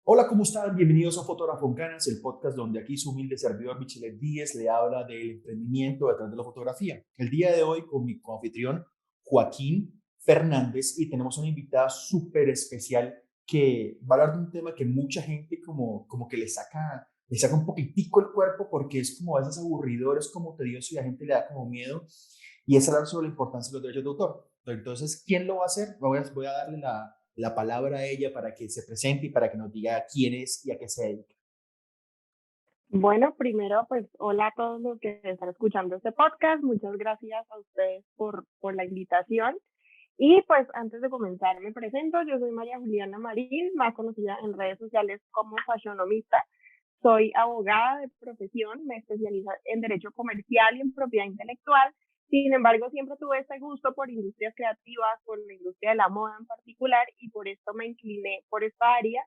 Hola, ¿cómo están? Bienvenidos a Fotógrafo en Canas, el podcast donde aquí su humilde servidor Michelet Díez le habla del emprendimiento detrás de la fotografía. El día de hoy con mi coanfitrión Joaquín Fernández y tenemos una invitada súper especial que va a hablar de un tema que mucha gente como que le saca un poquitico el cuerpo porque es como a veces aburridor, es como tedioso y a la gente le da como miedo y es hablar sobre la importancia de los derechos de autor. Entonces, ¿quién lo va a hacer? Voy a darle la palabra a ella para que se presente y para que nos diga quién es y a qué se dedica. Bueno, primero, pues hola a todos los que están escuchando este podcast. Muchas gracias a ustedes por la invitación. Y pues antes de comenzar, me presento. Yo soy María Juliana Marín, más conocida en redes sociales como Fashionomista. Soy abogada de profesión, me especializo en derecho comercial y en propiedad intelectual. Sin embargo, siempre tuve este gusto por industrias creativas, por la industria de la moda en particular, y por esto me incliné por esta área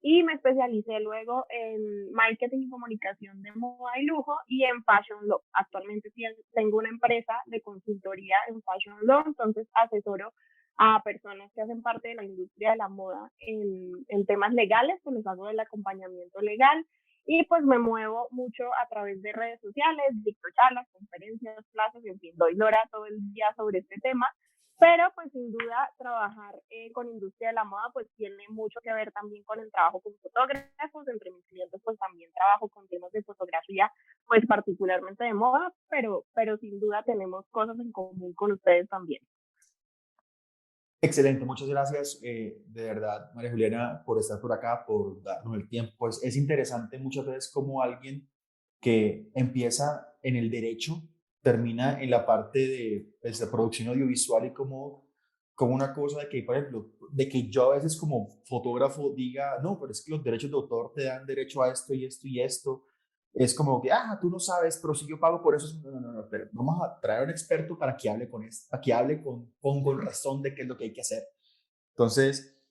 y me especialicé luego en marketing y comunicación de moda y lujo y en fashion law. Actualmente tengo una empresa de consultoría en fashion law, entonces asesoro a personas que hacen parte de la industria de la moda en temas legales, pues les hago el acompañamiento legal y pues me muevo mucho a través de redes sociales, dicto charlas, conferencias, clases, en fin, doy lora todo el día sobre este tema, pero pues sin duda trabajar con industria de la moda pues tiene mucho que ver también con el trabajo con fotógrafos. Entre mis clientes pues también trabajo con temas de fotografía, pues particularmente de moda, pero sin duda tenemos cosas en común con ustedes también. Excelente, muchas gracias de verdad, María Juliana, por estar por acá, por darnos el tiempo. Pues es interesante muchas veces como alguien que empieza en el derecho termina en la parte de, pues, de producción audiovisual y como una cosa de que, por ejemplo, de que yo a veces como fotógrafo diga, no, pero es que los derechos de autor te dan derecho a esto y esto y esto. Es como que, tú no sabes, pero si yo pago por eso, no, no, no, no, pero vamos a traer a un experto para que hable con esto, para que hable con razón de qué es lo que hay que hacer. Entonces,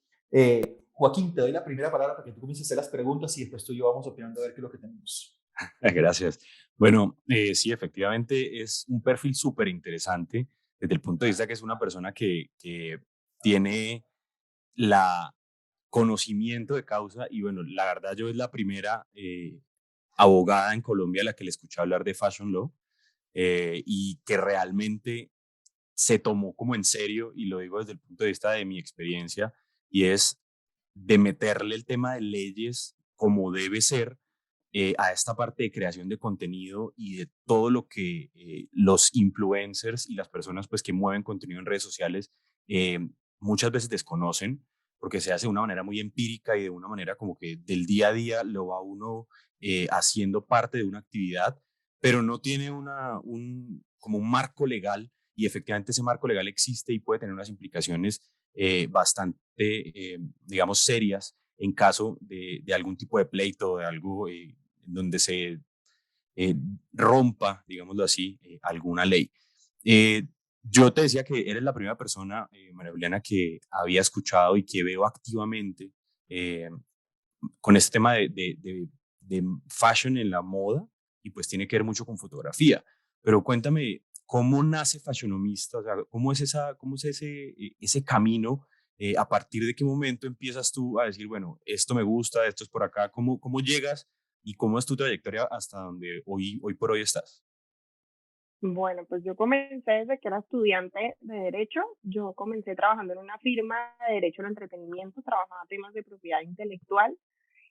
Joaquín, te doy la primera palabra para que tú comiences a hacer las preguntas y después tú y yo vamos opinando a ver qué es lo que tenemos. Gracias. Bueno, sí, efectivamente es un perfil súper interesante desde el punto de vista que es una persona que tiene la conocimiento de causa y bueno, la verdad yo es la primera abogada en Colombia a la que le escuché hablar de Fashion Law y que realmente se tomó como en serio, y lo digo desde el punto de vista de mi experiencia, y es de meterle el tema de leyes como debe ser a esta parte de creación de contenido y de todo lo que los influencers y las personas pues que mueven contenido en redes sociales eh, muchas veces desconocen, porque se hace de una manera muy empírica y de una manera como que del día a día lo va uno haciendo parte de una actividad, pero no tiene como un marco legal, y efectivamente ese marco legal existe y puede tener unas implicaciones bastante, digamos, serias en caso de algún tipo de pleito o de algo en donde se eh, rompa, digámoslo así, alguna ley. Eh, yo te decía que eres la primera persona, María Juliana, que había escuchado y que veo activamente eh, con este tema de fashion en la moda, y pues tiene que ver mucho con fotografía. Pero cuéntame, ¿cómo nace Fashionomista? O sea, cómo es ese camino? ¿A partir de qué momento empiezas tú a decir, bueno, esto me gusta, esto es por acá? ¿Cómo llegas y cómo es tu trayectoria hasta donde hoy por hoy estás? Bueno, pues yo comencé desde que era estudiante de Derecho. Yo comencé trabajando en una firma de Derecho al Entretenimiento, trabajaba temas de propiedad intelectual.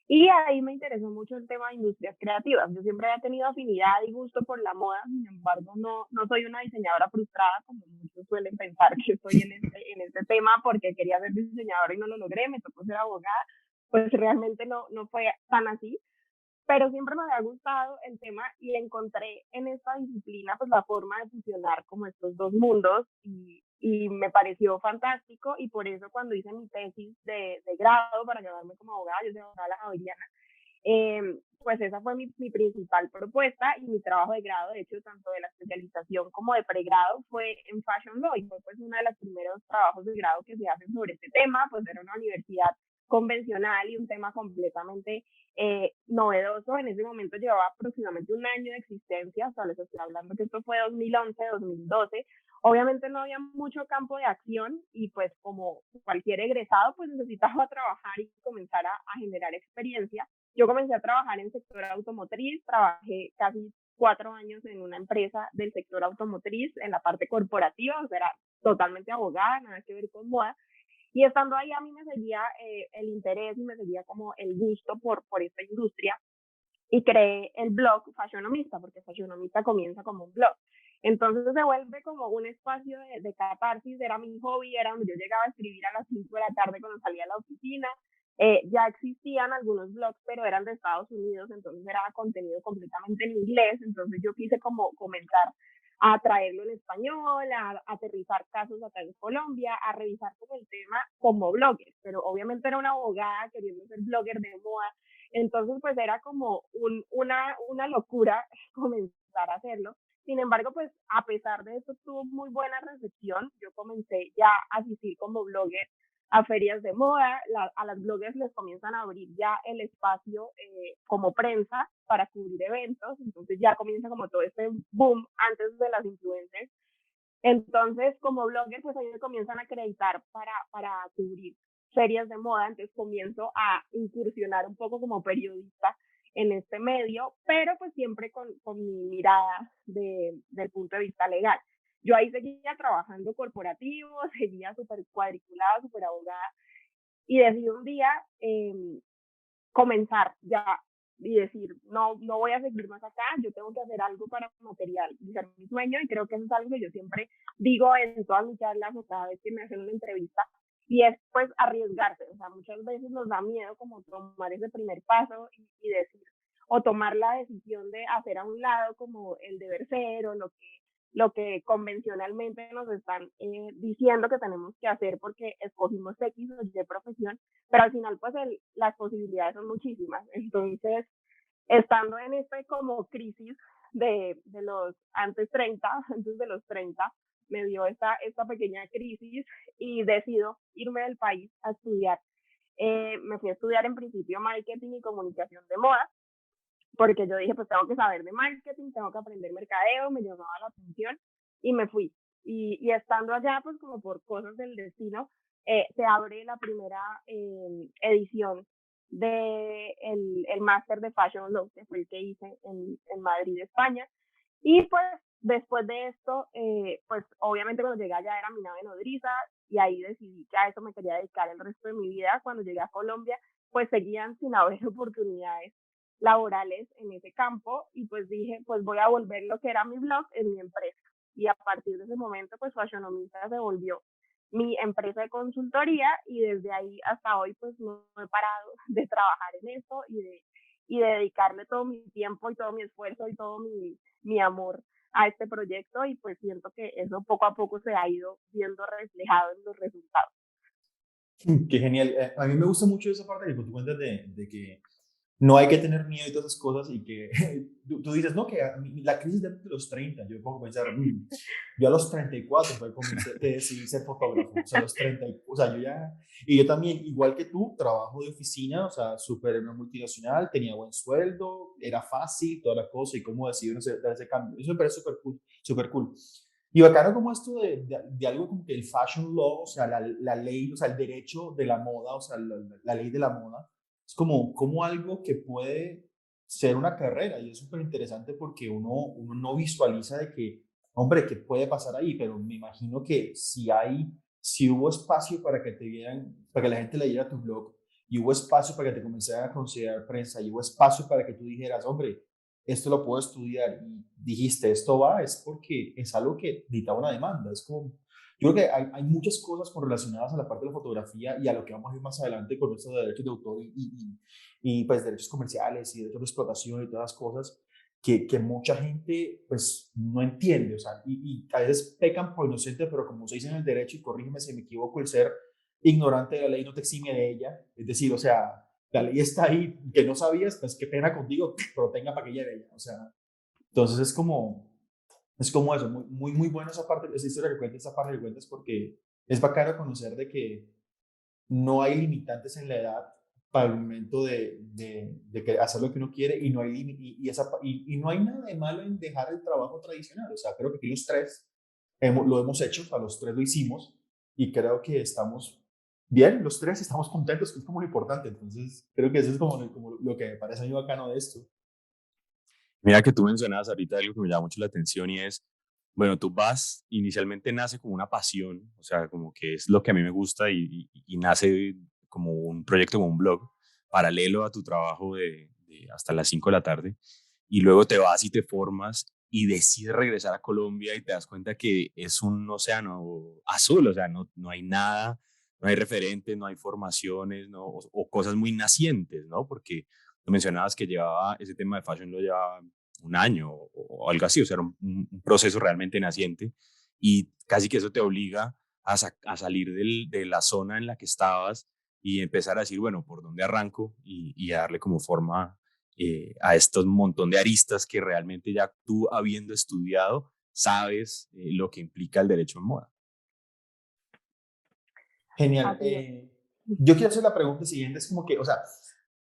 Y ahí me interesó mucho el tema de industrias creativas. Yo siempre había tenido afinidad y gusto por la moda, sin embargo, no soy una diseñadora frustrada, como muchos suelen pensar que estoy en este tema porque quería ser diseñadora y no lo logré, me tocó ser abogada. Pues realmente no fue tan así, pero siempre me había gustado el tema y encontré en esta disciplina pues la forma de fusionar como estos dos mundos y me pareció fantástico, y por eso cuando hice mi tesis de grado para graduarme como abogada, yo soy abogada Javeriana, pues esa fue mi principal propuesta, y mi trabajo de grado, de hecho, tanto de la especialización como de pregrado, fue en Fashion Law, y fue pues uno de los primeros trabajos de grado que se hacen sobre este tema, pues era una universidad convencional y un tema completamente novedoso. En ese momento llevaba aproximadamente un año de existencia, o sea, les estoy hablando que esto fue 2011, 2012. Obviamente no había mucho campo de acción y pues como cualquier egresado pues necesitaba trabajar y comenzar a generar experiencia. Yo comencé a trabajar en sector automotriz, trabajé casi 4 años en una empresa del sector automotriz en la parte corporativa, o sea, era totalmente abogada, nada que ver con moda. Y estando ahí a mí me seguía el interés y me seguía como el gusto por esta industria y creé el blog Fashionomista, porque Fashionomista comienza como un blog. Entonces se vuelve como un espacio de catarsis, era mi hobby, era donde yo llegaba a escribir a las 5 de la tarde cuando salía a la oficina. Ya existían algunos blogs, pero eran de Estados Unidos, entonces era contenido completamente en inglés, entonces yo quise como comenzar a traerlo en español, a aterrizar casos acá en Colombia, a revisar como el tema como blogger, pero obviamente era una abogada queriendo ser blogger de moda, entonces pues era como una locura comenzar a hacerlo. Sin embargo, pues a pesar de eso tuvo muy buena recepción. Yo comencé ya a asistir como blogger a ferias de moda, a las bloggers les comienzan a abrir ya el espacio como prensa para cubrir eventos, entonces ya comienza como todo este boom antes de las influencers. Entonces, como blogger, pues a mí me comienzan a acreditar para cubrir ferias de moda, entonces comienzo a incursionar un poco como periodista en este medio, pero pues siempre con mi mirada del punto de vista legal. Yo ahí seguía trabajando corporativo, seguía súper cuadriculada, súper abogada, y decidí un día comenzar ya y decir, no, no voy a seguir más acá, yo tengo que hacer algo para materializar mi sueño y creo que eso es algo que yo siempre digo en todas mis charlas o cada vez que me hacen una entrevista y es pues arriesgarse, o sea, muchas veces nos da miedo como tomar ese primer paso y decir, o tomar la decisión de hacer a un lado como el deber ser o lo que convencionalmente nos están diciendo que tenemos que hacer porque escogimos X o Y profesión, pero al final pues las posibilidades son muchísimas. Entonces, estando en este como crisis de los antes 30, antes de los 30, me dio esta pequeña crisis y decido irme del país a estudiar. Me fui a estudiar en principio marketing y comunicación de moda, porque yo dije, pues tengo que saber de marketing, tengo que aprender mercadeo, me llamaba la atención y me fui. Y estando allá, pues como por cosas del destino, se abre la primera edición de el máster de Fashion Law, que fue el que hice en Madrid, España. Y pues después de esto, pues obviamente cuando llegué allá era mi nave nodriza y ahí decidí que a eso me quería dedicar el resto de mi vida. Cuando llegué a Colombia, pues seguían sin haber oportunidades laborales en ese campo y pues dije, pues voy a volver lo que era mi blog en mi empresa. Y a partir de ese momento, pues Fashionomista se volvió mi empresa de consultoría y desde ahí hasta hoy pues no he parado de trabajar en eso y de dedicarle todo mi tiempo y todo mi esfuerzo y todo mi amor a este proyecto y pues siento que eso poco a poco se ha ido viendo reflejado en los resultados. Qué genial. A mí me gusta mucho esa parte que tú cuentas de que no hay que tener miedo y todas esas cosas y que tú dices, no, que la crisis de los 30, yo pongo a pensar, yo a los 34 fue comencé, decidí ser fotógrafo, o sea, a los 30, o sea, yo ya, y yo también, igual que tú, trabajo de oficina, o sea, súper en una multinacional, tenía buen sueldo, era fácil, toda la cosa, y cómo decidí dar ese cambio, eso me parece súper cool, súper cool. Y bacano como esto de algo como que el fashion law, o sea, la ley, o sea, el derecho de la moda, o sea, la ley de la moda, es como algo que puede ser una carrera y es súper interesante porque uno no visualiza de que, hombre, ¿qué puede pasar ahí? Pero me imagino que si hubo espacio para que te vieran, para que la gente leyera tu blog y hubo espacio para que te comenzaran a considerar prensa y hubo espacio para que tú dijeras, hombre, esto lo puedo estudiar y dijiste, esto va, es porque es algo que necesita una demanda. Es como, yo creo que hay muchas cosas relacionadas a la parte de la fotografía y a lo que vamos a ir más adelante con esto de derechos de autor y pues derechos comerciales y derechos de explotación y todas las cosas que mucha gente pues no entiende, o sea, y a veces pecan por inocente, pero como se dice en el derecho, y corrígeme si me equivoco, el ser ignorante de la ley no te exime de ella, es decir, o sea, la ley está ahí, que no sabías, pues qué pena contigo, pero tenga para que lleve ella, o sea, entonces es como eso, muy, muy, muy bueno esa parte, esa historia que cuentas, esa parte que cuentas, porque es bacano conocer de que no hay limitantes en la edad para el momento de que hacer lo que uno quiere y no hay, y no hay nada de malo en dejar el trabajo tradicional. O sea, creo que aquí los tres lo hemos hecho, a los tres lo hicimos y creo que estamos bien, los tres estamos contentos, que es como lo importante. Entonces, creo que eso es como lo que me parece a mí bacano de esto. Mira que tú mencionabas ahorita algo que me llama mucho la atención y es, bueno, tú vas, inicialmente nace como una pasión, o sea, como que es lo que a mí me gusta y nace como un proyecto, como un blog, paralelo a tu trabajo de hasta las 5 de la tarde, y luego te vas y te formas y decides regresar a Colombia y te das cuenta que es un océano azul, o sea, no hay nada, no hay referentes, no hay formaciones, ¿no? O cosas muy nacientes, ¿no? Porque tú mencionabas que llevaba ese tema de fashion, lo llevaba un año o algo así, o sea, era un proceso realmente naciente y casi que eso te obliga a salir de la zona en la que estabas y empezar a decir, bueno, ¿por dónde arranco? Y a darle como forma a estos montón de aristas que realmente ya tú habiendo estudiado sabes lo que implica el derecho en moda. Genial. Así es. Yo quiero hacer la pregunta siguiente, es como que, o sea,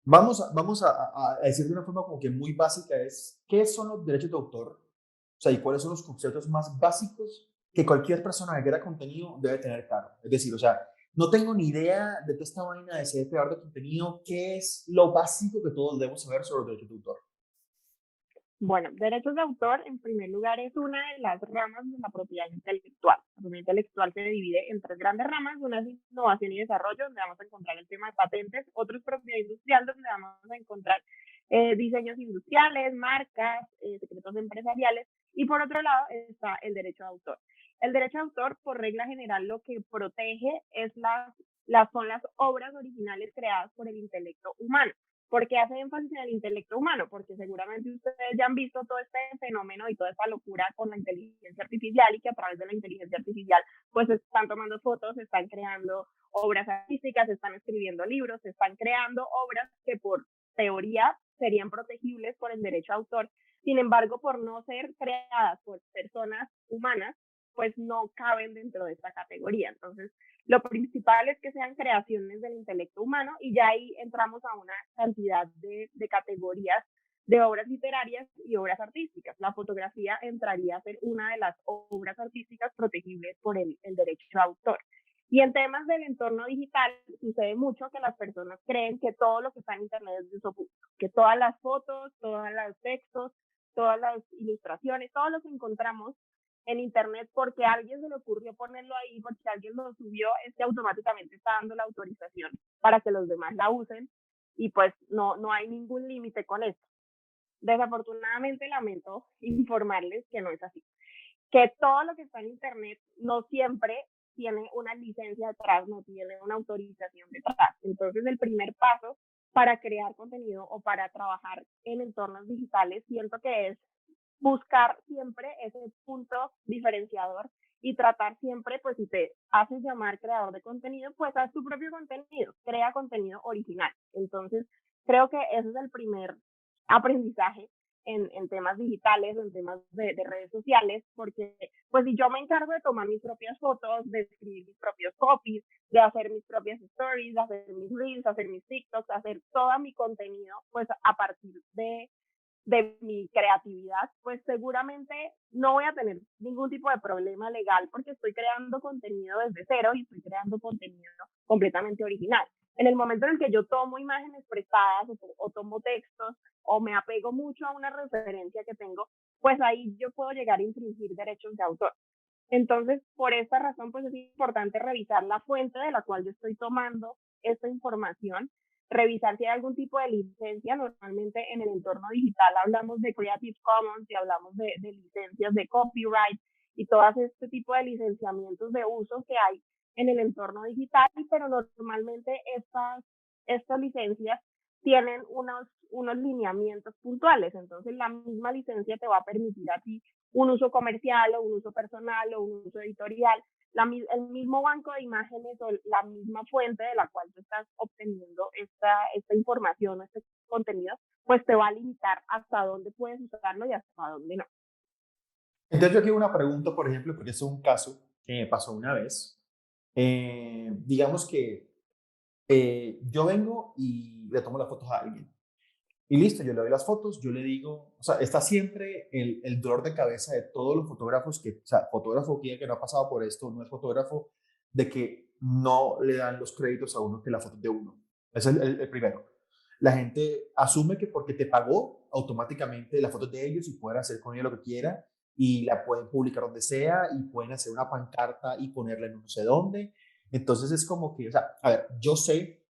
vamos a decir de una forma como que muy básica, es, ¿qué son los derechos de autor? O sea, ¿y cuáles son los conceptos más básicos que cualquier persona que crea contenido debe tener claro? Es decir, o sea, no tengo ni idea de toda esta vaina de ser creador de contenido, ¿qué es lo básico que todos debemos saber sobre los derechos de autor? Bueno, derechos de autor, en primer lugar, es una de las ramas de la propiedad intelectual. La propiedad intelectual se divide en tres grandes ramas. Una es innovación y desarrollo, donde vamos a encontrar el tema de patentes. Otro es propiedad industrial, donde vamos a encontrar diseños industriales, marcas, secretos empresariales. Y por otro lado está el derecho de autor. El derecho de autor, por regla general, lo que protege son las obras originales creadas por el intelecto humano. ¿Por qué hace énfasis en el intelecto humano? Porque seguramente ustedes ya han visto todo este fenómeno y toda esta locura con la inteligencia artificial y que a través de la inteligencia artificial pues están tomando fotos, están creando obras artísticas, están escribiendo libros, están creando obras que por teoría serían protegibles por el derecho a autor. Sin embargo, por no ser creadas por personas humanas, pues no caben dentro de esta categoría. Entonces, lo principal es que sean creaciones del intelecto humano y ya ahí entramos a una cantidad de categorías de obras literarias y obras artísticas. La fotografía entraría a ser una de las obras artísticas protegibles por el derecho de autor. Y en temas del entorno digital sucede mucho que las personas creen que todo lo que está en Internet es de uso público, que todas las fotos, todos los textos, todas las ilustraciones, todo lo que encontramos en Internet porque a alguien se le ocurrió ponerlo ahí, porque alguien lo subió, es que automáticamente está dando la autorización para que los demás la usen y pues no hay ningún límite con esto. Desafortunadamente lamento informarles que no es así, que todo lo que está en Internet no siempre tiene una licencia detrás, no tiene una autorización detrás. Entonces el primer paso para crear contenido o para trabajar en entornos digitales siento que es buscar siempre ese punto diferenciador y tratar siempre, pues si te haces llamar creador de contenido, pues haz tu propio contenido, crea contenido original. Entonces, creo que ese es el primer aprendizaje en temas digitales, en temas de redes sociales, porque pues si yo me encargo de tomar mis propias fotos, de escribir mis propios copies, de hacer mis propias stories, de hacer mis reels, hacer mis TikToks, hacer todo mi contenido, pues a partir de mi creatividad, pues seguramente no voy a tener ningún tipo de problema legal porque estoy creando contenido desde cero y estoy creando contenido completamente original. En el momento en el que yo tomo imágenes prestadas o tomo textos o me apego mucho a una referencia que tengo, pues ahí yo puedo llegar a infringir derechos de autor. Entonces, por esta razón, pues es importante revisar la fuente de la cual yo estoy tomando esta información, revisar si hay algún tipo de licencia. Normalmente en el entorno digital hablamos de Creative Commons y hablamos de licencias de copyright y todo este tipo de licenciamientos de uso que hay en el entorno digital, pero normalmente estas licencias tienen unos lineamientos puntuales. Entonces, la misma licencia te va a permitir a ti un uso comercial o un uso personal o un uso editorial. El mismo banco de imágenes o la misma fuente de la cual tú estás obteniendo esta información o este contenido, pues te va a limitar hasta dónde puedes usarlo y hasta dónde no. Entonces yo aquí una pregunta, por ejemplo, porque es un caso que me pasó una vez. Digamos que yo vengo y le tomo las fotos a alguien. Y listo, yo le doy las fotos, yo le digo, o sea, está siempre el dolor de cabeza de todos los fotógrafos que, o sea, fotógrafo que no ha pasado por esto, no es fotógrafo, de que no le dan los créditos a uno que la foto es de uno. Ese es el primero. La gente asume que porque te pagó, automáticamente la foto es de ellos y pueden hacer con ella lo que quieran y la pueden publicar donde sea y pueden hacer una pancarta y ponerla en no sé dónde. Entonces es como que, o sea, a ver, yo sé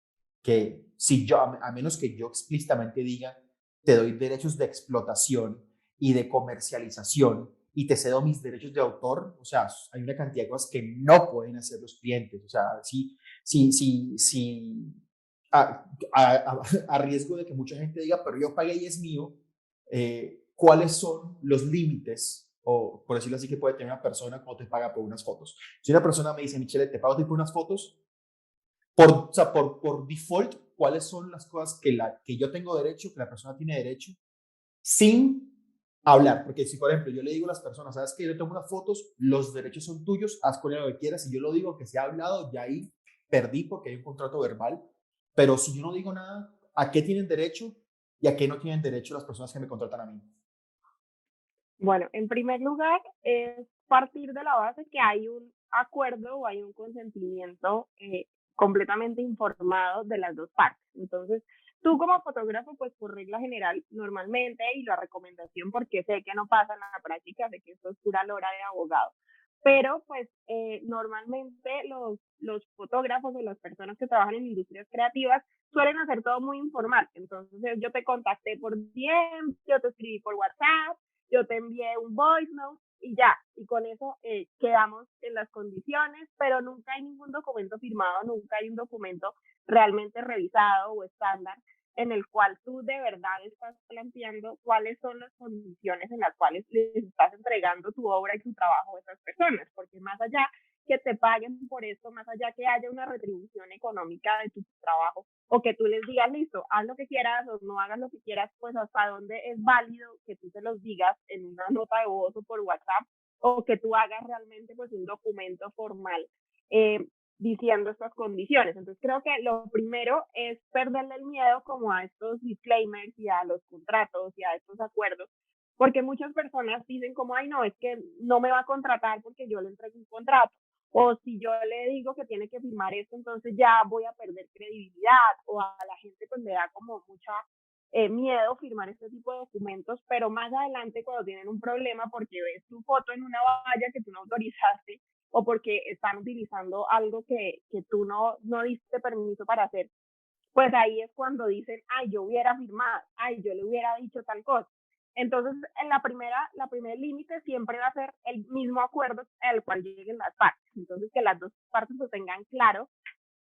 que si yo, a menos que yo explícitamente diga, te doy derechos de explotación y de comercialización y te cedo mis derechos de autor, o sea, hay una cantidad de cosas que no pueden hacer los clientes, o sea, si a riesgo de que mucha gente diga, pero yo pagué y es mío, ¿cuáles son los límites? O por decirlo así, que puede tener una persona cuando te paga por unas fotos. Si una persona me dice, Michelle, te pago por unas fotos, o sea, por default, cuáles son las cosas que yo tengo derecho, que la persona tiene derecho, sin hablar. Porque si, por ejemplo, yo le digo a las personas, sabes que yo tengo unas fotos, los derechos son tuyos, haz con ella lo que quieras. Si yo lo digo, que se ha hablado, ya ahí perdí porque hay un contrato verbal. Pero si yo no digo nada, ¿a qué tienen derecho y a qué no tienen derecho las personas que me contratan a mí? Bueno, en primer lugar, es partir de la base que hay un acuerdo o hay un consentimiento completamente informado de las dos partes. Entonces, tú como fotógrafo, pues por regla general, normalmente, y la recomendación, porque sé que no pasa en la práctica, sé que esto es pura lora de abogado, pero pues normalmente los fotógrafos o las personas que trabajan en industrias creativas suelen hacer todo muy informal. Entonces, yo te contacté por DM, yo te escribí por WhatsApp, yo te envié un voice note y ya, y con eso quedamos en las condiciones, pero nunca hay ningún documento firmado, nunca hay un documento realmente revisado o estándar en el cual tú de verdad estás planteando cuáles son las condiciones en las cuales les estás entregando tu obra y tu trabajo a esas personas, porque más allá que te paguen por esto, más allá que haya una retribución económica de tu trabajo, o que tú les digas, listo, haz lo que quieras o no hagas lo que quieras, pues hasta dónde es válido que tú se los digas en una nota de voz o por WhatsApp, o que tú hagas realmente pues un documento formal diciendo estas condiciones. Entonces creo que lo primero es perderle el miedo como a estos disclaimers y a los contratos y a estos acuerdos, porque muchas personas dicen como, ay no, es que no me va a contratar porque yo le entrego un contrato, o si yo le digo que tiene que firmar esto, entonces ya voy a perder credibilidad, o a la gente pues le da como mucha miedo firmar este tipo de documentos, pero más adelante cuando tienen un problema porque ves tu foto en una valla que tú no autorizaste o porque están utilizando algo que tú no diste permiso para hacer, pues ahí es cuando dicen, ay, yo hubiera firmado, ay, yo le hubiera dicho tal cosa. Entonces, en la primer límite siempre va a ser el mismo acuerdo al cual lleguen las partes. Entonces, que las dos partes pues tengan claro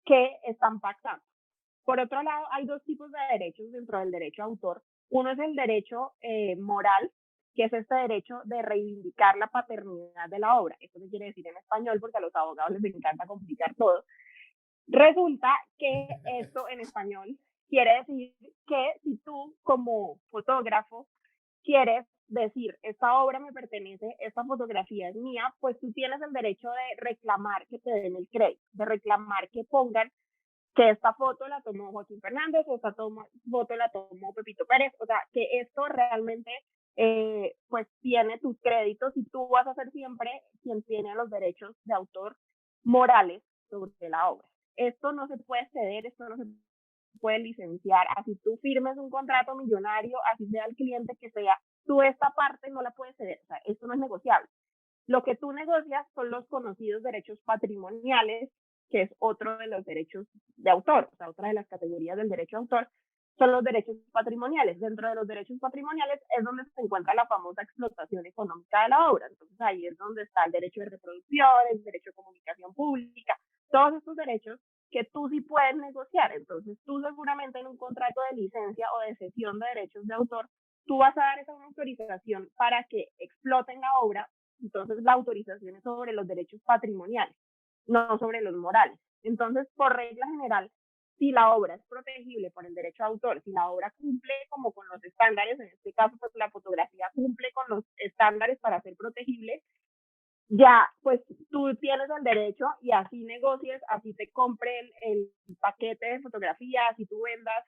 que están pactando. Por otro lado, hay dos tipos de derechos dentro del derecho a autor. Uno es el derecho moral, que es este derecho de reivindicar la paternidad de la obra. Eso se quiere decir en español porque a los abogados les encanta complicar todo. Resulta que esto en español quiere decir que si tú como fotógrafo quieres decir, esta obra me pertenece, esta fotografía es mía, pues tú tienes el derecho de reclamar que te den el crédito, de reclamar que pongan que esta foto la tomó Joaquín Fernández o esta foto la tomó Pepito Pérez, o sea, que esto realmente pues tiene tus créditos y tú vas a ser siempre quien tiene los derechos de autor morales sobre la obra. Esto no se puede ceder, esto no se puede licenciar, así tú firmes un contrato millonario, así sea el cliente que sea, tú esta parte no la puedes ceder, o sea, esto no es negociable. Lo que tú negocias son los conocidos derechos patrimoniales, que es otro de los derechos de autor, o sea, otra de las categorías del derecho de autor, son los derechos patrimoniales. Dentro de los derechos patrimoniales es donde se encuentra la famosa explotación económica de la obra. Entonces ahí es donde está el derecho de reproducción, el derecho de comunicación pública, todos estos derechos que tú sí puedes negociar. Entonces tú seguramente en un contrato de licencia o de cesión de derechos de autor, tú vas a dar esa autorización para que exploten la obra. Entonces la autorización es sobre los derechos patrimoniales, no sobre los morales. Entonces, por regla general, si la obra es protegible por el derecho de autor, si la obra cumple como con los estándares, en este caso pues la fotografía cumple con los estándares para ser protegible, ya pues tú tienes el derecho y así negocies, así te compren el paquete de fotografía, así tú vendas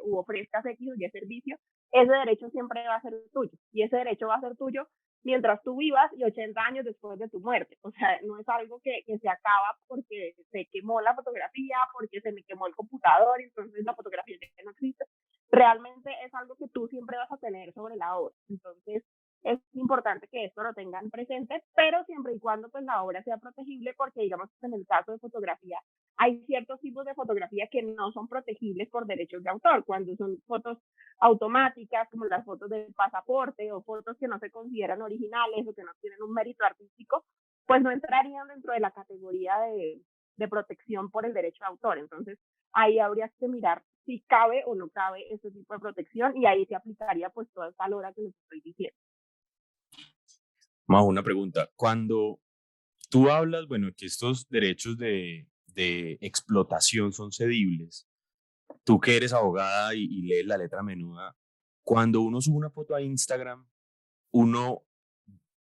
u ofrezcas X o Y servicio, ese derecho siempre va a ser tuyo y ese derecho va a ser tuyo mientras tú vivas y 80 años después de tu muerte. O sea, no es algo que se acaba porque se quemó la fotografía, porque se me quemó el computador, entonces la fotografía ya no existe. Realmente es algo que tú siempre vas a tener sobre la obra. Entonces, es importante que esto lo tengan presente, pero siempre y cuando pues la obra sea protegible, porque digamos en el caso de fotografía hay ciertos tipos de fotografía que no son protegibles por derechos de autor, cuando son fotos automáticas como las fotos del pasaporte o fotos que no se consideran originales o que no tienen un mérito artístico, pues no entrarían dentro de la categoría de protección por el derecho de autor. Entonces ahí habría que mirar si cabe o no cabe ese tipo de protección y ahí se aplicaría pues toda esta lora que les estoy diciendo. Más una pregunta. Cuando tú hablas, bueno, que estos derechos de explotación son cedibles, tú que eres abogada y lees la letra menuda, cuando uno sube una foto a Instagram, uno,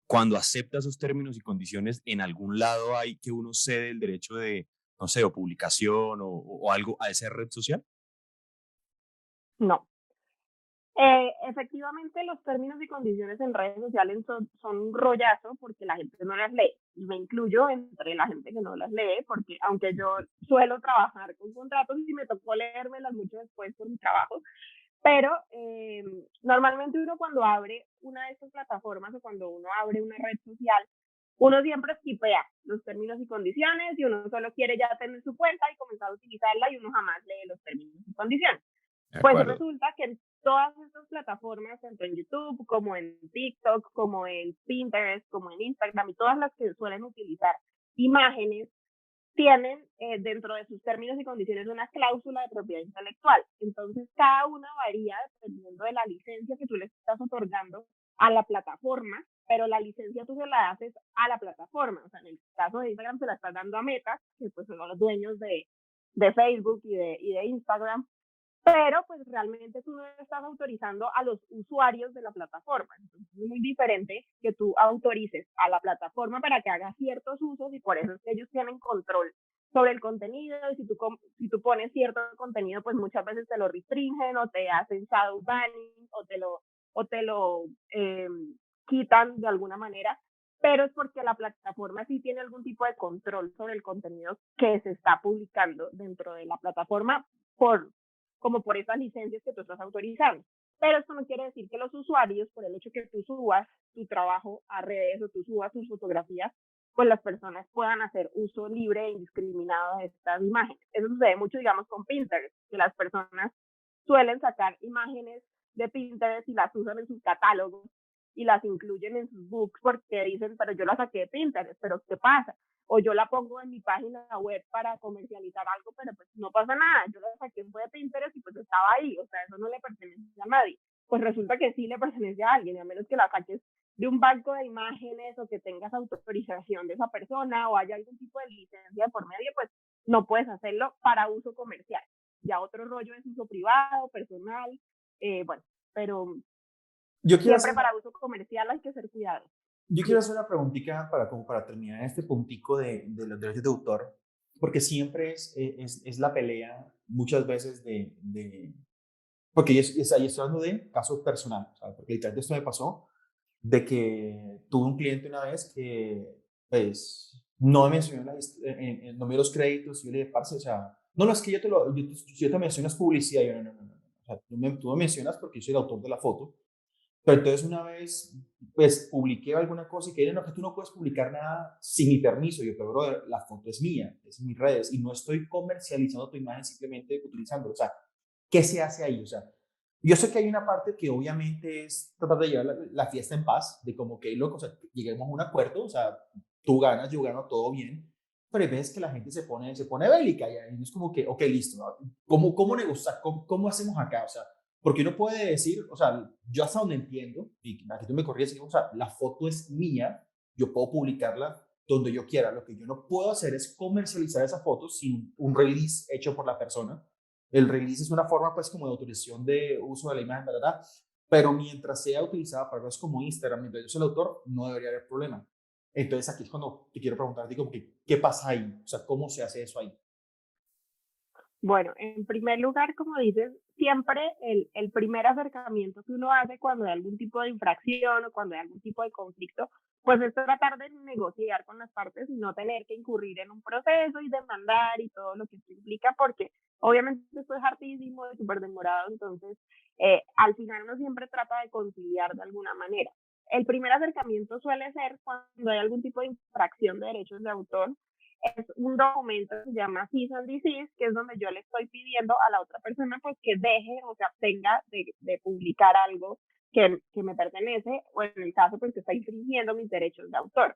cuando acepta esos términos y condiciones, en algún lado hay que uno cede el derecho de, no sé, o publicación o algo a esa red social. No. Efectivamente, los términos y condiciones en redes sociales son un rollazo porque la gente no las lee. Y me incluyo entre la gente que no las lee, porque aunque yo suelo trabajar con contratos y me tocó leérmelas mucho después por mi trabajo, pero normalmente uno cuando abre una de estas plataformas o cuando uno abre una red social, uno siempre skipea los términos y condiciones y uno solo quiere ya tener su cuenta y comenzar a utilizarla y uno jamás lee los términos y condiciones. De Pues acuerdo. resulta que en todas estas plataformas, tanto en YouTube como en TikTok, como en Pinterest, como en Instagram y todas las que suelen utilizar imágenes, tienen dentro de sus términos y condiciones una cláusula de propiedad intelectual. Entonces, cada una varía dependiendo de la licencia que tú le estás otorgando a la plataforma, pero la licencia tú se la haces a la plataforma. O sea, en el caso de Instagram se la estás dando a Meta, que pues son los dueños de Facebook y de Instagram, pero pues realmente tú no estás autorizando a los usuarios de la plataforma. Entonces es muy diferente que tú autorices a la plataforma para que haga ciertos usos y por eso es que ellos tienen control sobre el contenido y si tú pones cierto contenido pues muchas veces te lo restringen o te hacen shadow banning o te lo quitan de alguna manera, pero es porque la plataforma sí tiene algún tipo de control sobre el contenido que se está publicando dentro de la plataforma por como por esas licencias que tú estás autorizando. Pero esto no quiere decir que los usuarios, por el hecho que tú subas tu trabajo a redes o tú subas tus fotografías, pues las personas puedan hacer uso libre e indiscriminado de estas imágenes. Eso sucede mucho, digamos, con Pinterest, que las personas suelen sacar imágenes de Pinterest y las usan en sus catálogos y las incluyen en sus books porque dicen, pero yo la saqué de Pinterest, pero ¿qué pasa? O yo la pongo en mi página web para comercializar algo, pero pues no pasa nada, yo la saqué fue de Pinterest y pues estaba ahí, o sea, eso no le pertenece a nadie. Pues resulta que sí le pertenece a alguien, a menos que la saques de un banco de imágenes o que tengas autorización de esa persona o haya algún tipo de licencia por medio, pues no puedes hacerlo para uso comercial. Ya otro rollo es uso privado, personal, bueno, pero Yo quiero siempre hacer, para uso comercial hay que ser cuidadosos. yo quiero hacer una preguntita para, como para terminar este puntico de los derechos de autor, porque siempre es la pelea muchas veces porque ahí estoy hablando de casos personales, ¿sabes? Porque literalmente esto me pasó de que tuve un cliente una vez que, pues, no me mencionó no me dio los créditos y yo le dije, parce, o sea, no, no, es que yo te mencionas publicidad, y yo, no, no, no, no, o sea, tú me mencionas porque yo soy el autor de la foto, pero entonces una vez, pues, publiqué alguna cosa y que no, que tú no puedes publicar nada sin mi permiso, yo, pero brother, la foto es mía, es en mis redes y no estoy comercializando tu imagen simplemente utilizándola, o sea, ¿qué se hace ahí? O sea, yo sé que hay una parte que obviamente es tratar de llevar la fiesta en paz, de como que, loco, o sea, lleguemos a un acuerdo, o sea, tú ganas, yo gano, todo bien, pero hay veces que la gente se pone bélica ya, y es como que, ok, listo, ¿no? ¿Cómo negociar? ¿Cómo hacemos acá? O sea, porque uno puede decir, o sea, yo hasta donde entiendo, y aquí tú me corrías, o sea, la foto es mía, yo puedo publicarla donde yo quiera, lo que yo no puedo hacer es comercializar esa foto sin un release hecho por la persona. El release es una forma, pues, como de autorización de uso de la imagen, ¿verdad? Pero mientras sea utilizada para cosas como Instagram, mientras yo soy el autor, no debería haber problema. Entonces aquí es cuando te quiero preguntar a ti como que, ¿qué pasa ahí? O sea, ¿cómo se hace eso ahí? Bueno, en primer lugar, como dices, siempre el primer acercamiento que uno hace cuando hay algún tipo de infracción o cuando hay algún tipo de conflicto, pues es tratar de negociar con las partes y no tener que incurrir en un proceso y demandar y todo lo que esto implica, porque obviamente esto es hartísimo, es súper demorado, entonces al final uno siempre trata de conciliar de alguna manera. El primer acercamiento suele ser cuando hay algún tipo de infracción de derechos de autor, es un documento que se llama Cease and Desist, que es donde yo le estoy pidiendo a la otra persona pues que deje o se abstenga de publicar algo que me pertenece, o en el caso pues que está infringiendo mis derechos de autor.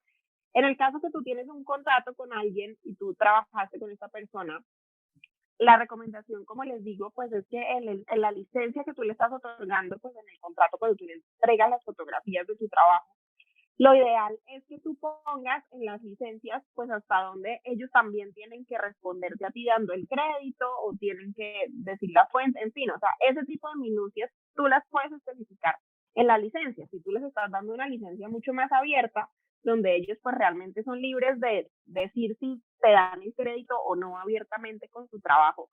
En el caso que tú tienes un contrato con alguien y tú trabajaste con esta persona, la recomendación, como les digo, pues es que en la licencia que tú le estás otorgando, pues en el contrato, cuando tú le entregas las fotografías de tu trabajo, lo ideal es que tú pongas en las licencias, pues hasta donde ellos también tienen que responderte a ti dando el crédito o tienen que decir la fuente, en fin, o sea, ese tipo de minucias tú las puedes especificar en la licencia. Si tú les estás dando una licencia mucho más abierta, donde ellos pues realmente son libres de decir si te dan el crédito o no abiertamente con su trabajo,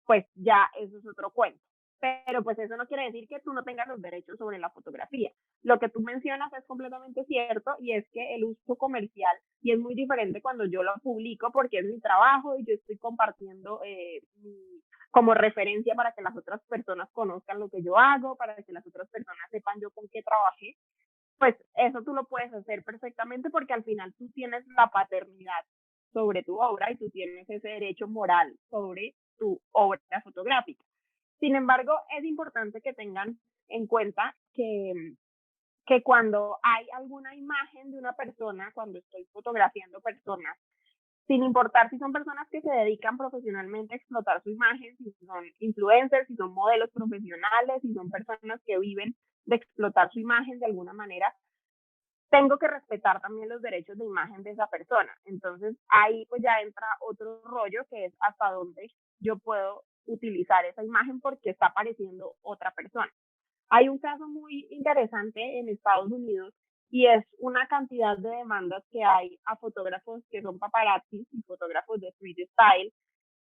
pues ya eso es otro cuento. Pero pues eso no quiere decir que tú no tengas los derechos sobre la fotografía. Lo que tú mencionas es completamente cierto y es que el uso comercial, y es muy diferente cuando yo lo publico porque es mi trabajo y yo estoy compartiendo como referencia para que las otras personas conozcan lo que yo hago, para que las otras personas sepan yo con qué trabajé, pues eso tú lo puedes hacer perfectamente porque al final tú tienes la paternidad sobre tu obra y tú tienes ese derecho moral sobre tu obra fotográfica. Sin embargo, es importante que tengan en cuenta que cuando hay alguna imagen de una persona, cuando estoy fotografiando personas, sin importar si son personas que se dedican profesionalmente a explotar su imagen, si son influencers, si son modelos profesionales, si son personas que viven de explotar su imagen de alguna manera, tengo que respetar también los derechos de imagen de esa persona. Entonces ahí pues ya entra otro rollo que es hasta dónde yo puedo utilizar esa imagen porque está apareciendo otra persona. Hay un caso muy interesante en Estados Unidos y es una cantidad de demandas que hay a fotógrafos que son paparazzi y fotógrafos de street style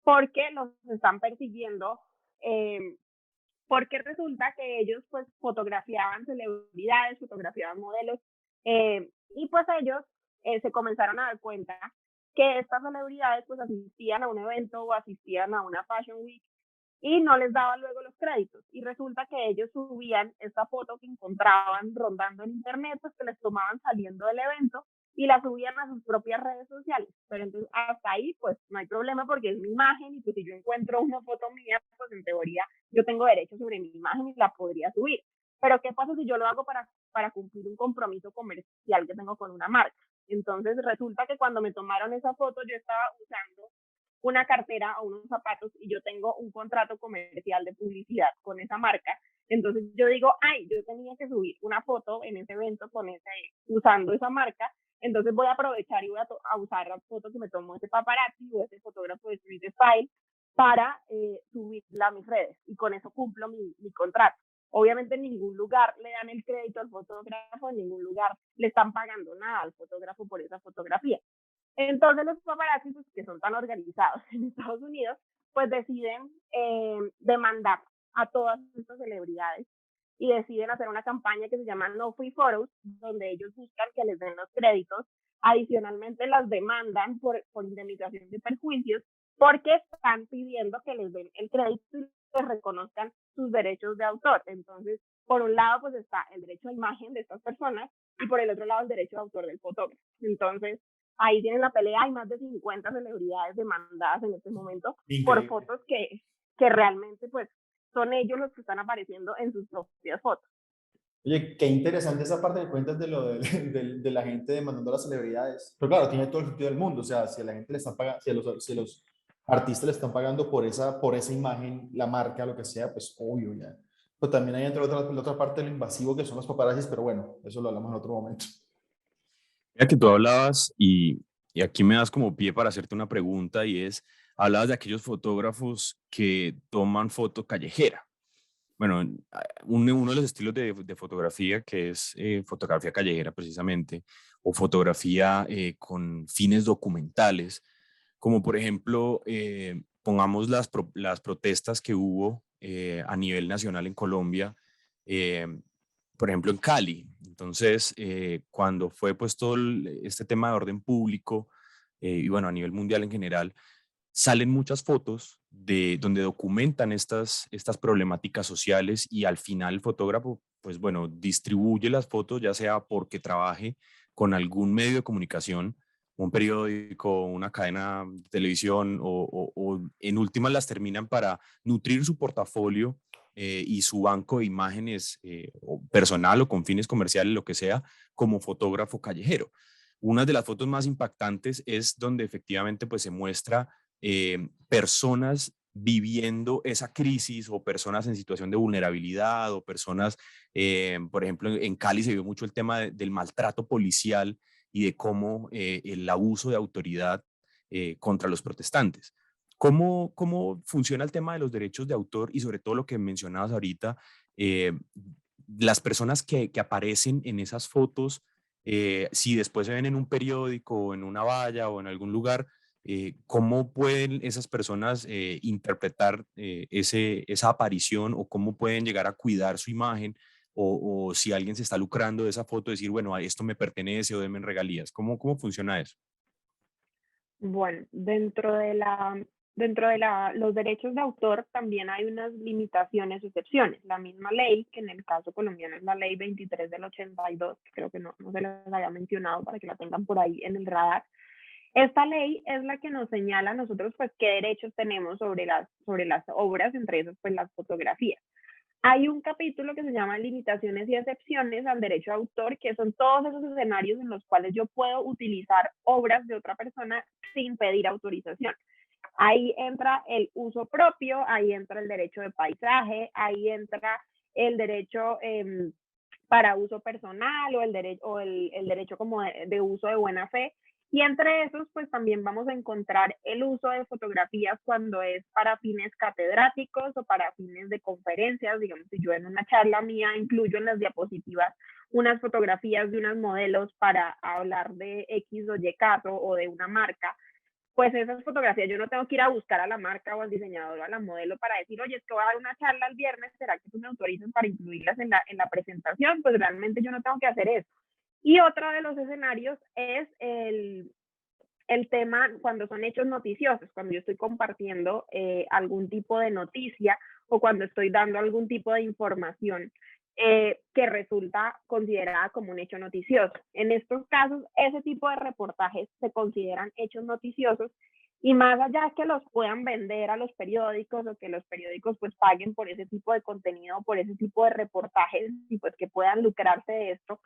porque los están persiguiendo, eh, porque resulta que ellos pues fotografiaban celebridades, fotografiaban modelos y pues ellos se comenzaron a dar cuenta que estas celebridades pues asistían a un evento o asistían a una Fashion Week y no les daban luego los créditos. Y resulta que ellos subían esta foto que encontraban rondando en internet, pues que les tomaban saliendo del evento y la subían a sus propias redes sociales. Pero entonces hasta ahí pues no hay problema porque es mi imagen y pues si yo encuentro una foto mía, pues en teoría yo tengo derecho sobre mi imagen y la podría subir. Pero ¿qué pasa si yo lo hago para cumplir un compromiso comercial que tengo con una marca? Entonces resulta que cuando me tomaron esa foto yo estaba usando una cartera o unos zapatos y yo tengo un contrato comercial de publicidad con esa marca. Entonces yo digo, ay, yo tenía que subir una foto en ese evento con usando esa marca, entonces voy a aprovechar y voy a usar la foto que me tomó ese paparazzi o ese fotógrafo de street style para subirla a mis redes y con eso cumplo mi contrato. Obviamente en ningún lugar le dan el crédito al fotógrafo, en ningún lugar le están pagando nada al fotógrafo por esa fotografía. Entonces los paparazzi, pues, que son tan organizados en Estados Unidos, pues deciden demandar a todas estas celebridades y deciden hacer una campaña que se llama No Free Photos, donde ellos buscan que les den los créditos. Adicionalmente las demandan por indemnización de perjuicios porque están pidiendo que les den el crédito y les reconozcan sus derechos de autor. Entonces, por un lado, pues está el derecho a imagen de estas personas y por el otro lado el derecho de autor del fotógrafo. Entonces, ahí tienen la pelea, hay más de 50 celebridades demandadas en este momento por Increíble. fotos que realmente pues son ellos los que están apareciendo en sus propias fotos. Oye, qué interesante esa parte que cuentas de lo de la gente demandando a las celebridades. Pero claro, tiene todo el sentido del mundo. O sea, si a la gente le están pagando, si a los artistas le están pagando por esa imagen, la marca, lo que sea, pues obvio ya. Pero también hay la otra parte de lo invasivo que son los paparazzis, pero bueno, eso lo hablamos en otro momento. Mira que tú hablabas y aquí me das como pie para hacerte una pregunta y es, hablabas de aquellos fotógrafos que toman foto callejera. bueno, uno de los estilos de fotografía que es fotografía callejera precisamente, o fotografía con fines documentales, como por ejemplo, pongamos las protestas que hubo a nivel nacional en Colombia, eh, por ejemplo en Cali. Entonces, cuando fue pues todo este tema de orden público, y bueno, a nivel mundial en general, salen muchas fotos de donde documentan estas problemáticas sociales y al final el fotógrafo, pues bueno, distribuye las fotos, ya sea porque trabaje con algún medio de comunicación, un periódico, una cadena de televisión o en últimas las terminan para nutrir su portafolio y su banco de imágenes o personal o con fines comerciales, lo que sea, como fotógrafo callejero. Una de las fotos más impactantes es donde efectivamente pues se muestra personas viviendo esa crisis o personas en situación de vulnerabilidad o personas, por ejemplo, en Cali se vio mucho el tema del maltrato policial y de cómo el abuso de autoridad contra los protestantes. ¿Cómo funciona el tema de los derechos de autor y sobre todo lo que mencionabas ahorita, eh, las personas que aparecen en esas fotos, si después se ven en un periódico o en una valla o en algún lugar, ¿cómo pueden esas personas interpretar esa aparición o cómo pueden llegar a cuidar su imagen o si alguien se está lucrando de esa foto, decir, bueno, a esto me pertenece o denme regalías? ¿Cómo funciona eso? Bueno, los derechos de autor también hay unas limitaciones, excepciones. La misma ley, que en el caso colombiano es la ley 23 del 82, que creo que no se les había mencionado para que la tengan por ahí en el radar. Esta ley es la que nos señala a nosotros pues qué derechos tenemos sobre las obras, entre esas pues las fotografías. Hay un capítulo que se llama Limitaciones y excepciones al derecho de autor, que son todos esos escenarios en los cuales yo puedo utilizar obras de otra persona sin pedir autorización. Ahí entra el uso propio, ahí entra el derecho de paisaje, ahí entra el derecho para uso personal o el derecho como de uso de buena fe. Y entre esos, pues también vamos a encontrar el uso de fotografías cuando es para fines catedráticos o para fines de conferencias. Digamos, si yo en una charla mía incluyo en las diapositivas unas fotografías de unos modelos para hablar de X o Y caso o de una marca, pues esas fotografías yo no tengo que ir a buscar a la marca o al diseñador o a la modelo para decir, oye, es que voy a dar una charla el viernes, ¿será que tú me autorizas para incluirlas en la presentación? Pues realmente yo no tengo que hacer eso. Y otro de los escenarios es el tema cuando son hechos noticiosos, cuando yo estoy compartiendo algún tipo de noticia o cuando estoy dando algún tipo de información que resulta considerada como un hecho noticioso. En estos casos, ese tipo de reportajes se consideran hechos noticiosos y más allá de que los puedan vender a los periódicos o que los periódicos pues paguen por ese tipo de contenido, por ese tipo de reportajes y pues que puedan lucrarse de esto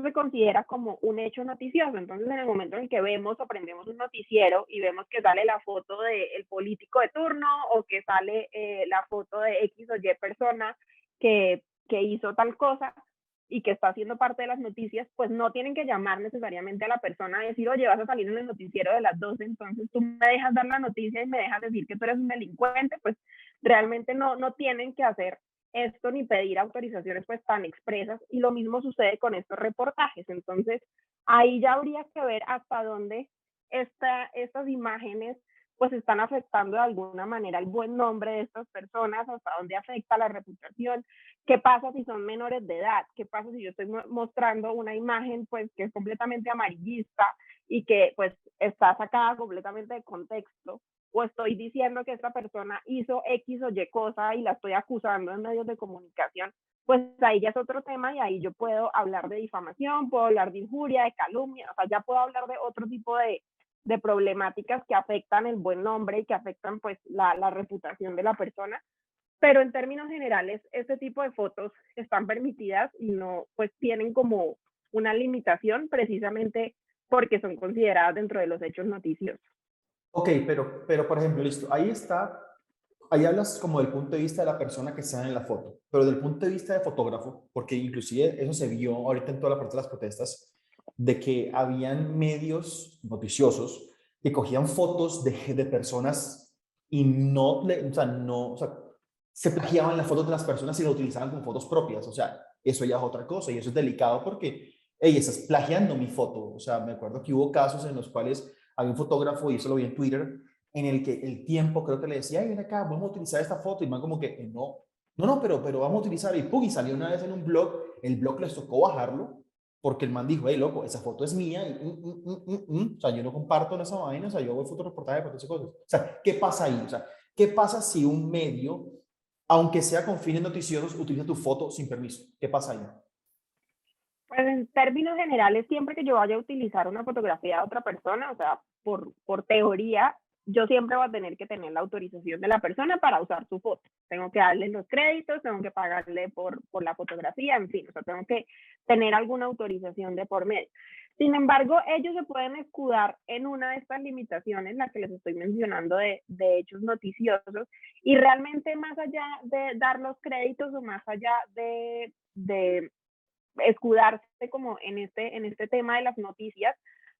se considera como un hecho noticioso. Entonces, en el momento en el que vemos o prendemos un noticiero y vemos que sale la foto del político de turno o que sale la foto de X o Y persona que hizo tal cosa y que está haciendo parte de las noticias, pues no tienen que llamar necesariamente a la persona y decir, oye, vas a salir en el noticiero de las 12, entonces tú me dejas dar la noticia y me dejas decir que tú eres un delincuente. Pues realmente no tienen que hacer esto ni pedir autorizaciones pues tan expresas, y lo mismo sucede con estos reportajes. Entonces ahí ya habría que ver hasta dónde estas imágenes pues están afectando de alguna manera el buen nombre de estas personas, hasta dónde afecta la reputación, qué pasa si son menores de edad, qué pasa si yo estoy mostrando una imagen pues que es completamente amarillista y que pues está sacada completamente de contexto, o estoy diciendo que esta persona hizo X o Y cosa y la estoy acusando en medios de comunicación, pues ahí ya es otro tema y ahí yo puedo hablar de difamación, puedo hablar de injuria, de calumnia, o sea, ya puedo hablar de otro tipo de problemáticas que afectan el buen nombre y que afectan pues la reputación de la persona. Pero en términos generales, este tipo de fotos están permitidas y no pues tienen como una limitación precisamente porque son consideradas dentro de los hechos noticiosos. Ok, pero por ejemplo, listo, ahí está, ahí hablas como del punto de vista de la persona que está en la foto, pero del punto de vista de fotógrafo, porque inclusive eso se vio ahorita en toda la parte de las protestas, de que habían medios noticiosos que cogían fotos de personas y no, o sea, se plagiaban las fotos de las personas y las utilizaban como fotos propias. O sea, eso ya es otra cosa y eso es delicado porque, hey, estás plagiando mi foto. O sea, me acuerdo que hubo casos en los cuales había un fotógrafo, y eso lo vi en Twitter, en el que el tiempo creo que le decía, ay, ven acá, vamos a utilizar esta foto. Y man como que, no, no, pero vamos a utilizar. Y pum, y salió una vez en un blog, el blog les tocó bajarlo porque el man dijo, hey, loco, esa foto es mía. Y, O sea, yo no comparto en esa vaina, o sea, yo hago fotoreportaje para esas cosas. O sea, ¿qué pasa ahí? O sea, ¿qué pasa si un medio, aunque sea con fines noticiosos, utiliza tu foto sin permiso? ¿Qué pasa ahí? Pues en términos generales, siempre que yo vaya a utilizar una fotografía de otra persona, o sea, por teoría, yo siempre voy a tener que tener la autorización de la persona para usar su foto. Tengo que darle los créditos, tengo que pagarle por la fotografía, en fin, o sea, tengo que tener alguna autorización de por medio. Sin embargo, ellos se pueden escudar en una de estas limitaciones, la que les estoy mencionando de hechos noticiosos, y realmente más allá de dar los créditos o más allá de escudarse como en este tema de las noticias,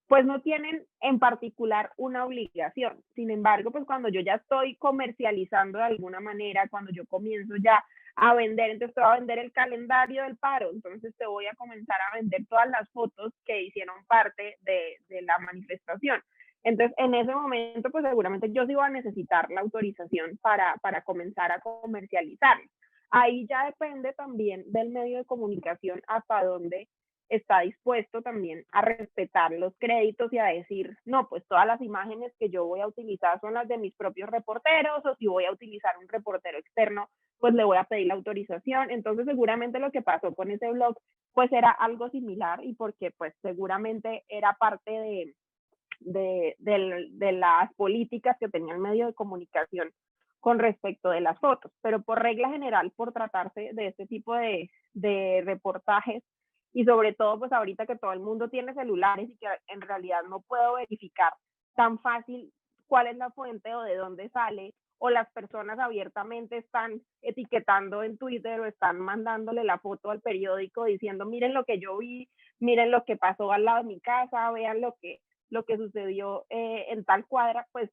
pues no tienen en particular una obligación. Sin embargo, pues cuando yo ya estoy comercializando de alguna manera, cuando yo comienzo ya a vender, entonces te voy a vender el calendario del paro, entonces te voy a comenzar a vender todas las fotos que hicieron parte de la manifestación. Entonces, en ese momento, pues seguramente yo sí voy a necesitar la autorización para comenzar a comercializar. Ahí ya depende también del medio de comunicación hasta dónde está dispuesto también a respetar los créditos y a decir, no, pues todas las imágenes que yo voy a utilizar son las de mis propios reporteros, o si voy a utilizar un reportero externo, pues le voy a pedir la autorización. Entonces seguramente lo que pasó con ese blog pues era algo similar, y porque pues seguramente era parte de las políticas que tenía el medio de comunicación con respecto de las fotos, pero por regla general, por tratarse de este tipo de reportajes, y sobre todo pues ahorita que todo el mundo tiene celulares y que en realidad no puedo verificar tan fácil cuál es la fuente o de dónde sale, o las personas abiertamente están etiquetando en Twitter o están mandándole la foto al periódico diciendo, miren lo que yo vi, miren lo que pasó al lado de mi casa, vean lo que sucedió en tal cuadra, pues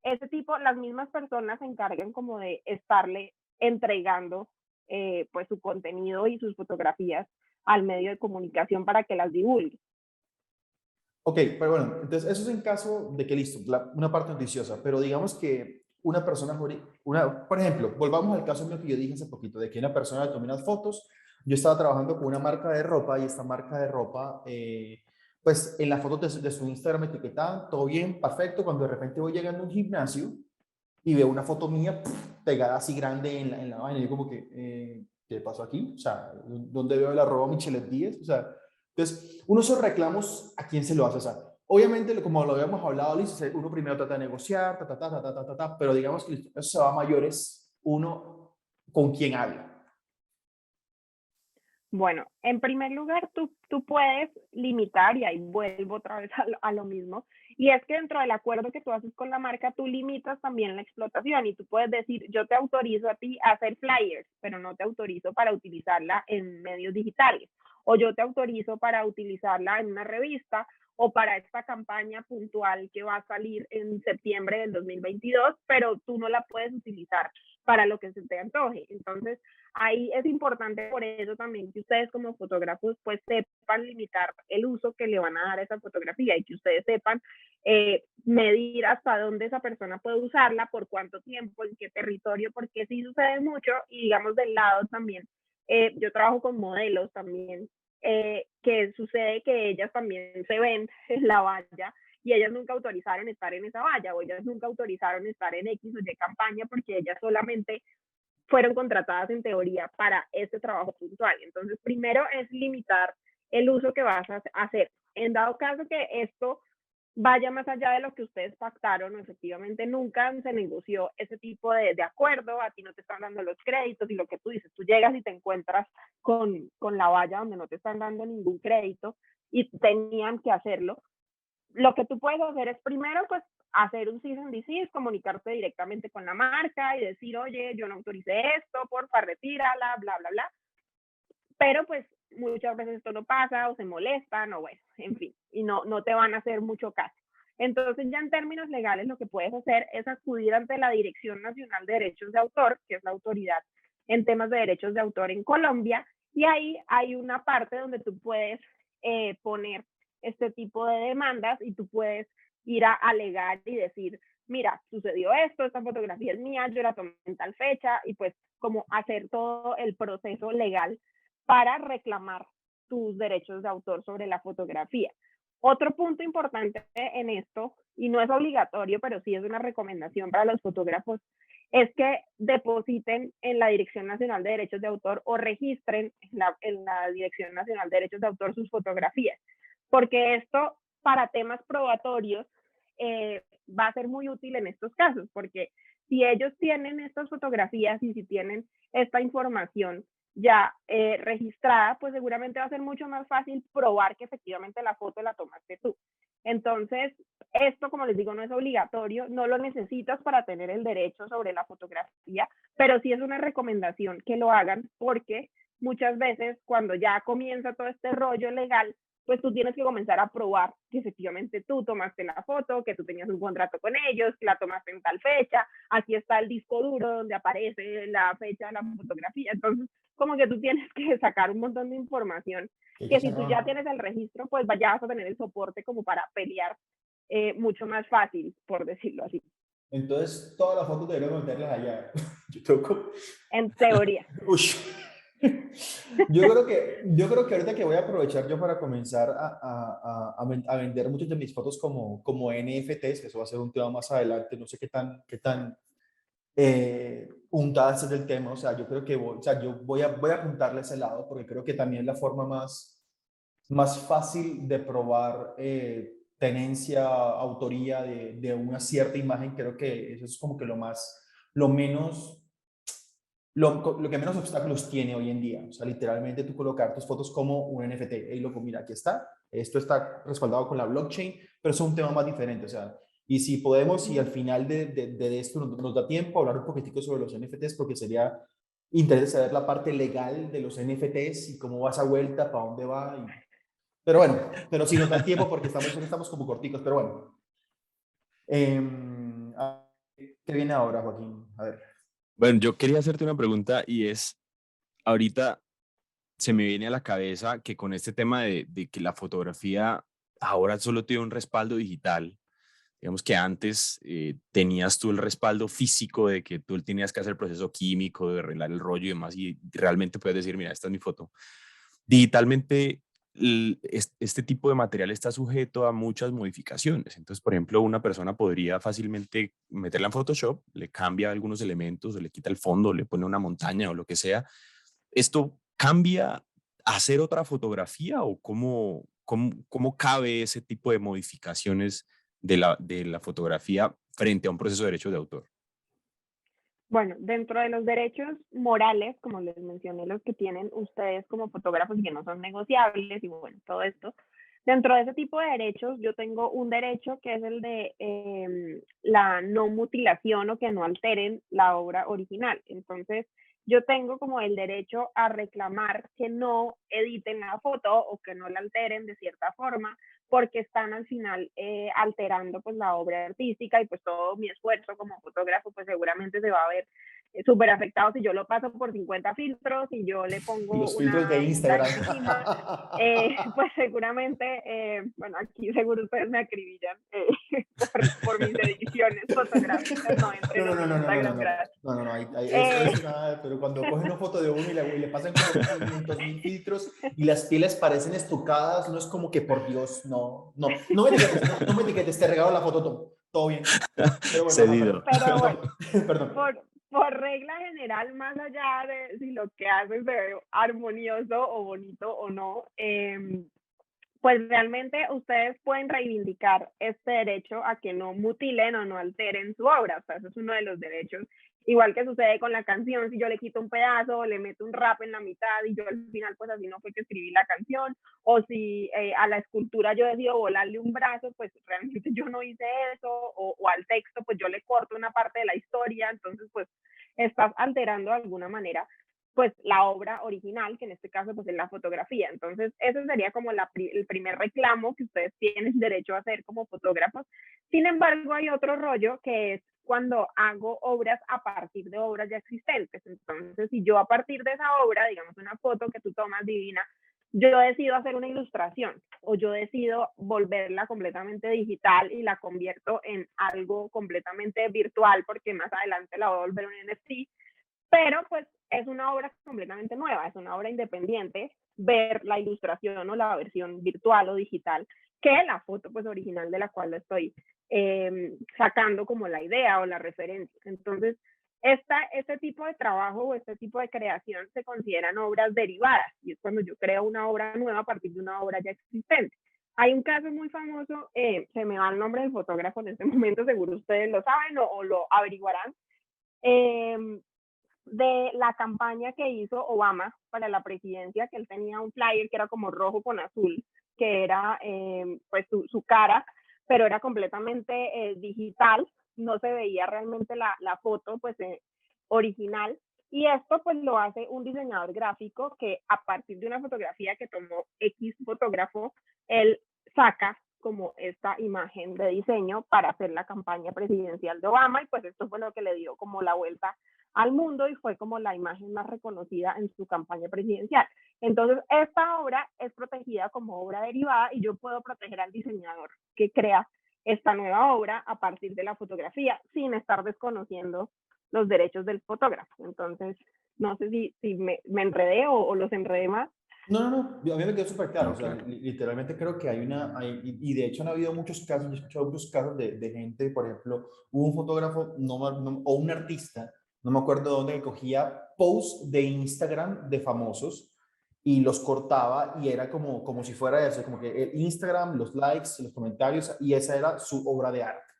ese tipo, las mismas personas se encargan como de estarle entregando pues su contenido y sus fotografías al medio de comunicación para que las divulgue. Ok, pero bueno, entonces eso es en caso de que listo, una parte noticiosa, pero digamos que una persona, por ejemplo, volvamos al caso mío que yo dije hace poquito, de que una persona le tomó unas fotos. Yo estaba trabajando con una marca de ropa y esta marca de ropa, pues en las fotos de su Instagram etiquetaban, todo bien, perfecto, cuando de repente voy llegando a un gimnasio y veo una foto mía pegada así grande en la vaina, y yo como que, ¿qué pasó aquí? O sea, ¿dónde veo el arroba Michelet 10? O sea, entonces, uno esos reclamos, ¿a quién se lo hace? O sea, obviamente, como lo habíamos hablado, listo, uno primero trata de negociar, pero digamos que eso se va a mayores, uno con quién habla. Bueno, en primer lugar, tú puedes limitar, y ahí vuelvo otra vez a lo mismo, y es que dentro del acuerdo que tú haces con la marca, tú limitas también la explotación, y tú puedes decir, yo te autorizo a ti a hacer flyers, pero no te autorizo para utilizarla en medios digitales, o yo te autorizo para utilizarla en una revista, o para esta campaña puntual que va a salir en septiembre del 2022, pero tú no la puedes utilizar para lo que se te antoje. Entonces, ahí es importante por eso también que ustedes como fotógrafos pues sepan limitar el uso que le van a dar a esa fotografía, y que ustedes sepan medir hasta dónde esa persona puede usarla, por cuánto tiempo, en qué territorio, porque sí sucede mucho. Y digamos del lado también, yo trabajo con modelos también, que sucede que ellas también se ven en la valla, y ellas nunca autorizaron estar en esa valla, o ellas nunca autorizaron estar en X o Y campaña, porque ellas solamente fueron contratadas en teoría para este trabajo puntual. Entonces, primero es limitar el uso que vas a hacer. En dado caso que esto vaya más allá de lo que ustedes pactaron, o efectivamente nunca se negoció ese tipo de acuerdo, a ti no te están dando los créditos, y lo que tú dices, tú llegas y te encuentras con la valla donde no te están dando ningún crédito y tenían que hacerlo, lo que tú puedes hacer es primero, pues, hacer un cease and desist, comunicarte directamente con la marca y decir, oye, yo no autoricé esto, porfa, retírala, bla, bla, bla. Pero pues muchas veces esto no pasa, o se molestan, o bueno, en fin, y no te van a hacer mucho caso. Entonces ya en términos legales lo que puedes hacer es acudir ante la Dirección Nacional de Derechos de Autor, que es la autoridad en temas de derechos de autor en Colombia, y ahí hay una parte donde tú puedes poner este tipo de demandas y tú puedes ir a alegar y decir, mira, sucedió esto, esta fotografía es mía, yo la tomé en tal fecha, y pues como hacer todo el proceso legal para reclamar tus derechos de autor sobre la fotografía. Otro punto importante en esto, y no es obligatorio, pero sí es una recomendación para los fotógrafos, es que depositen en la Dirección Nacional de Derechos de Autor o registren en la Dirección Nacional de Derechos de Autor sus fotografías, porque esto para temas probatorios va a ser muy útil en estos casos, porque si ellos tienen estas fotografías y si tienen esta información ya registrada, pues seguramente va a ser mucho más fácil probar que efectivamente la foto la tomaste tú. Entonces, esto, como les digo, no es obligatorio, no lo necesitas para tener el derecho sobre la fotografía, pero sí es una recomendación que lo hagan porque muchas veces cuando ya comienza todo este rollo legal, pues tú tienes que comenzar a probar que efectivamente tú tomaste la foto, que tú tenías un contrato con ellos, que la tomaste en tal fecha, aquí está el disco duro donde aparece la fecha de la fotografía. Entonces, como que tú tienes que sacar un montón de información que si tú ya tienes el registro, pues ya vas a tener el soporte como para pelear mucho más fácil, por decirlo así. Entonces, todas las fotos deberían meterlas allá. Yo tengo... En teoría. Uy. Yo creo que ahorita que voy a aprovechar yo para comenzar a vender muchas de mis fotos como NFTs, que eso va a ser un tema más adelante, no sé qué tan puntada es el tema, o sea, yo creo que o sea, yo voy a apuntarle a ese lado, porque creo que también la forma más fácil de probar tenencia, autoría de una cierta imagen, creo que eso es como que lo menos lo que menos obstáculos tiene hoy en día. O sea, literalmente tú colocar tus fotos como un NFT. Hey, loco, mira, aquí está. Esto está respaldado con la blockchain, pero es un tema más diferente. O sea, y si podemos, y al final de esto nos da tiempo, hablar un poquitico sobre los NFTs, porque sería interesante saber la parte legal de los NFTs y cómo va esa vuelta, para dónde va. Pero bueno, pero si nos da el tiempo, porque estamos como corticos, pero bueno. ¿Qué viene ahora, Joaquín? A ver. Bueno, yo quería hacerte una pregunta y es, ahorita se me viene a la cabeza que con este tema de que la fotografía ahora solo tiene un respaldo digital, digamos que antes tenías tú el respaldo físico de que tú tenías que hacer el proceso químico, de arreglar el rollo y demás, y realmente puedes decir, mira, esta es mi foto. Digitalmente, este tipo de material está sujeto a muchas modificaciones. Entonces, por ejemplo, una persona podría fácilmente meterla en Photoshop, le cambia algunos elementos, o le quita el fondo, le pone una montaña o lo que sea. ¿Esto cambia a hacer otra fotografía o cómo cabe ese tipo de modificaciones de la fotografía frente a un proceso de derechos de autor? Bueno, dentro de los derechos morales, como les mencioné, los que tienen ustedes como fotógrafos y que no son negociables y bueno, todo esto, dentro de ese tipo de derechos yo tengo un derecho que es el de la no mutilación o que no alteren la obra original. Entonces, yo tengo como el derecho a reclamar que no editen la foto o que no la alteren de cierta forma porque están al final alterando pues la obra artística y pues todo mi esfuerzo como fotógrafo pues seguramente se va a ver súper afectado si yo lo paso por 50 filtros y yo le pongo Los filtros de una Instagram. montaña encima, pues seguramente, bueno, aquí seguro ustedes me acribillan por mis ediciones fotográficas, no entren a mi Instagram, gracias. No, eso nada, pero cuando cogen una foto de uno y le pasan como 500.000 filtros y las pieles parecen estucadas, no es como que por Dios, no me etiquetes, te regalo la foto, todo bien. Pero bueno, Cedido. pero bueno, perdón. por regla general, más allá de si lo que haces se ve armonioso o bonito o no, pues realmente ustedes pueden reivindicar este derecho a que no mutilen o no alteren su obra. O sea, eso es uno de los derechos. Igual que sucede con la canción, si yo le quito un pedazo o le meto un rap en la mitad y yo al final pues así no fue que escribí la canción, o si a la escultura yo decido volarle un brazo, pues realmente yo no hice eso, o al texto pues yo le corto una parte de la historia, entonces pues estás alterando de alguna manera pues la obra original, que en este caso pues es la fotografía. Entonces, ese sería como el primer reclamo que ustedes tienen derecho a hacer como fotógrafos. Sin embargo, hay otro rollo que es cuando hago obras a partir de obras ya existentes. Entonces, si yo a partir de esa obra, digamos una foto que tú tomas divina, yo decido hacer una ilustración o yo decido volverla completamente digital y la convierto en algo completamente virtual porque más adelante la voy a volver un NFT, pero pues es una obra completamente nueva, es una obra independiente, ver la ilustración o la versión virtual o digital que la foto pues original de la cual estoy sacando como la idea o la referencia. Entonces, este tipo de trabajo o este tipo de creación se consideran obras derivadas y es cuando yo creo una obra nueva a partir de una obra ya existente. Hay un caso muy famoso, se me va el nombre del fotógrafo en este momento, seguro ustedes lo saben o lo averiguarán, eh, de la campaña que hizo Obama para la presidencia, que él tenía un flyer que era como rojo con azul, que era pues su cara, pero era completamente digital, no se veía realmente la foto pues original. Y esto pues lo hace un diseñador gráfico que a partir de una fotografía que tomó X fotógrafo, él saca como esta imagen de diseño para hacer la campaña presidencial de Obama y pues esto fue lo que le dio como la vuelta al mundo y fue como la imagen más reconocida en su campaña presidencial. Entonces, esta obra es protegida como obra derivada y yo puedo proteger al diseñador que crea esta nueva obra a partir de la fotografía sin estar desconociendo los derechos del fotógrafo. Entonces, no sé si me enredé o los enredé más. No, no, no, a mí me quedó súper claro, o No, sea, claro. literalmente creo que y de hecho han habido muchos casos, yo he escuchado muchos casos de gente, por ejemplo, hubo un fotógrafo o un artista, no me acuerdo dónde, que cogía posts de Instagram de famosos y los cortaba y era como si fuera eso, como que el Instagram, los likes, los comentarios, y esa era su obra de arte.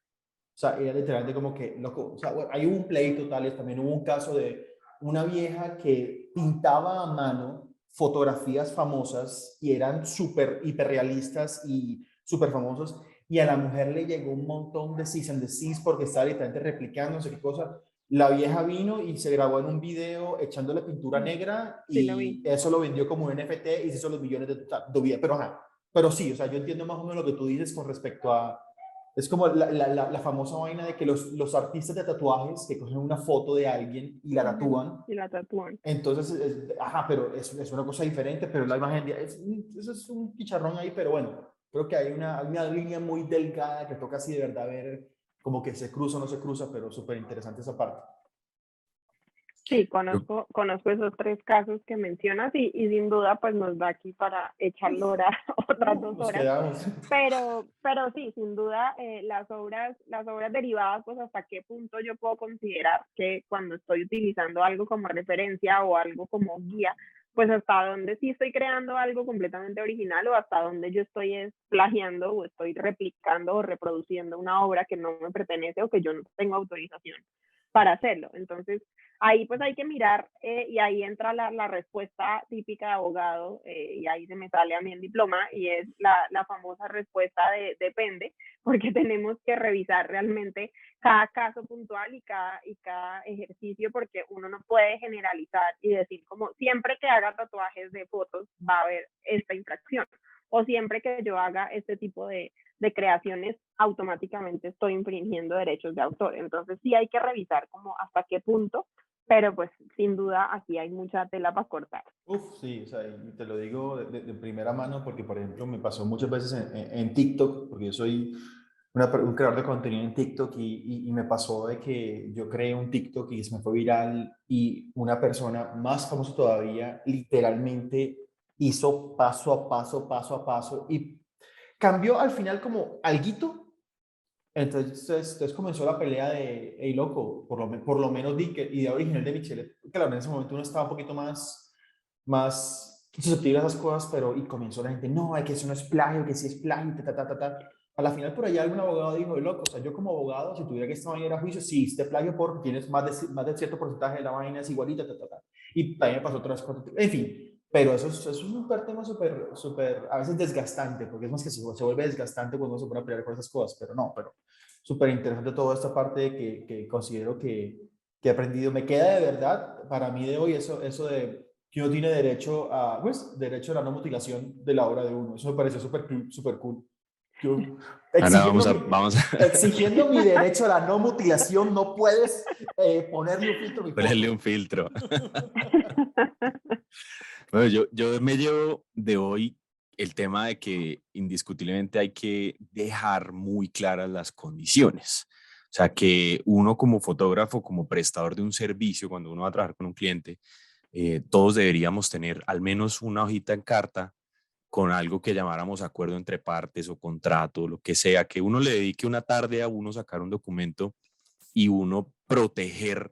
O sea, era literalmente como que, loco, o sea, bueno, hay un pleito tales, también hubo un caso de una vieja que pintaba a mano fotografías famosas y eran súper hiperrealistas y súper famosos, y a la mujer le llegó un montón de cease and desist porque estaba literalmente replicando no sé qué cosa. La vieja vino y se grabó en un video echándole pintura negra Sí, lo vi. y eso lo vendió como un NFT y se hizo los millones de pero, ajá, pero sí, o sea, yo entiendo más o menos lo que tú dices con respecto a es como la famosa vaina de que los artistas de tatuajes que cogen una foto de alguien y la tatúan. Y la tatúan. Entonces, ajá, pero es una cosa diferente, pero la imagen eso es un chicharrón ahí, pero bueno, creo que hay una línea muy delgada que toca así de verdad ver como que se cruza o no se cruza, pero súper interesante esa parte. Sí, Yo, conozco esos tres casos que mencionas y sin duda pues nos da aquí para echar Uf, hora otras dos nos horas. quedamos. Pero sí, sin duda las obras derivadas, pues hasta qué punto yo puedo considerar que cuando estoy utilizando algo como referencia o algo como guía, pues hasta dónde sí estoy creando algo completamente original o hasta dónde yo estoy plagiando o estoy replicando o reproduciendo una obra que no me pertenece o que yo no tengo autorización para hacerlo. Entonces, ahí pues hay que mirar y ahí entra la respuesta típica de abogado y ahí se me sale a mí el diploma y es la famosa respuesta de depende, porque tenemos que revisar realmente cada caso puntual y cada ejercicio porque uno no puede generalizar y decir como siempre que haga tatuajes de fotos va a haber esta infracción o siempre que yo haga este tipo de creaciones, automáticamente estoy infringiendo derechos de autor. Entonces sí hay que revisar como hasta qué punto, pero pues sin duda aquí hay mucha tela para cortar. Uf, sí, o sea, y te lo digo de primera mano porque, por ejemplo, me pasó muchas veces en TikTok, porque yo soy un creador de contenido en TikTok y me pasó de que yo creé un TikTok y se me fue viral y una persona más famosa todavía literalmente hizo paso a paso y cambió al final como alguito. Entonces comenzó la pelea de, hey, loco, por lo menos di que idea original de Michelle, claro, en ese momento uno estaba un poquito más susceptible a esas cosas, pero y comenzó la gente, no, es que eso no es plagio, que sí es plagio, ta, ta, ta, ta, ta. A la final por allá algún abogado dijo, loco, o sea, yo como abogado, si tuviera que esta vaina ir a juicio, sí, este plagio porque tienes más de cierto porcentaje de la vaina es igualita, ta, ta, ta. Y también me pasó otras cosas, en fin, pero eso es un tema súper, a veces desgastante, porque es más que se vuelve desgastante cuando uno se pone a pelear con esas cosas, pero no, pero súper interesante toda esta parte que considero que que he aprendido. Me queda de verdad, para mí de hoy, eso de que uno tiene derecho a, pues, derecho a la no mutilación de la obra de uno. Eso me pareció súper cool. Yo, Ahora exigiendo vamos a exigiendo mi derecho a la no mutilación, no puedes ponerle un filtro a mi ponerle un foto. filtro. Bueno, yo me llevo de hoy el tema de que indiscutiblemente hay que dejar muy claras las condiciones. O sea, que uno como fotógrafo, como prestador de un servicio, cuando uno va a trabajar con un cliente, todos deberíamos tener al menos una hojita en carta con algo que llamáramos acuerdo entre partes o contrato, lo que sea, que uno le dedique una tarde a uno sacar un documento y uno proteger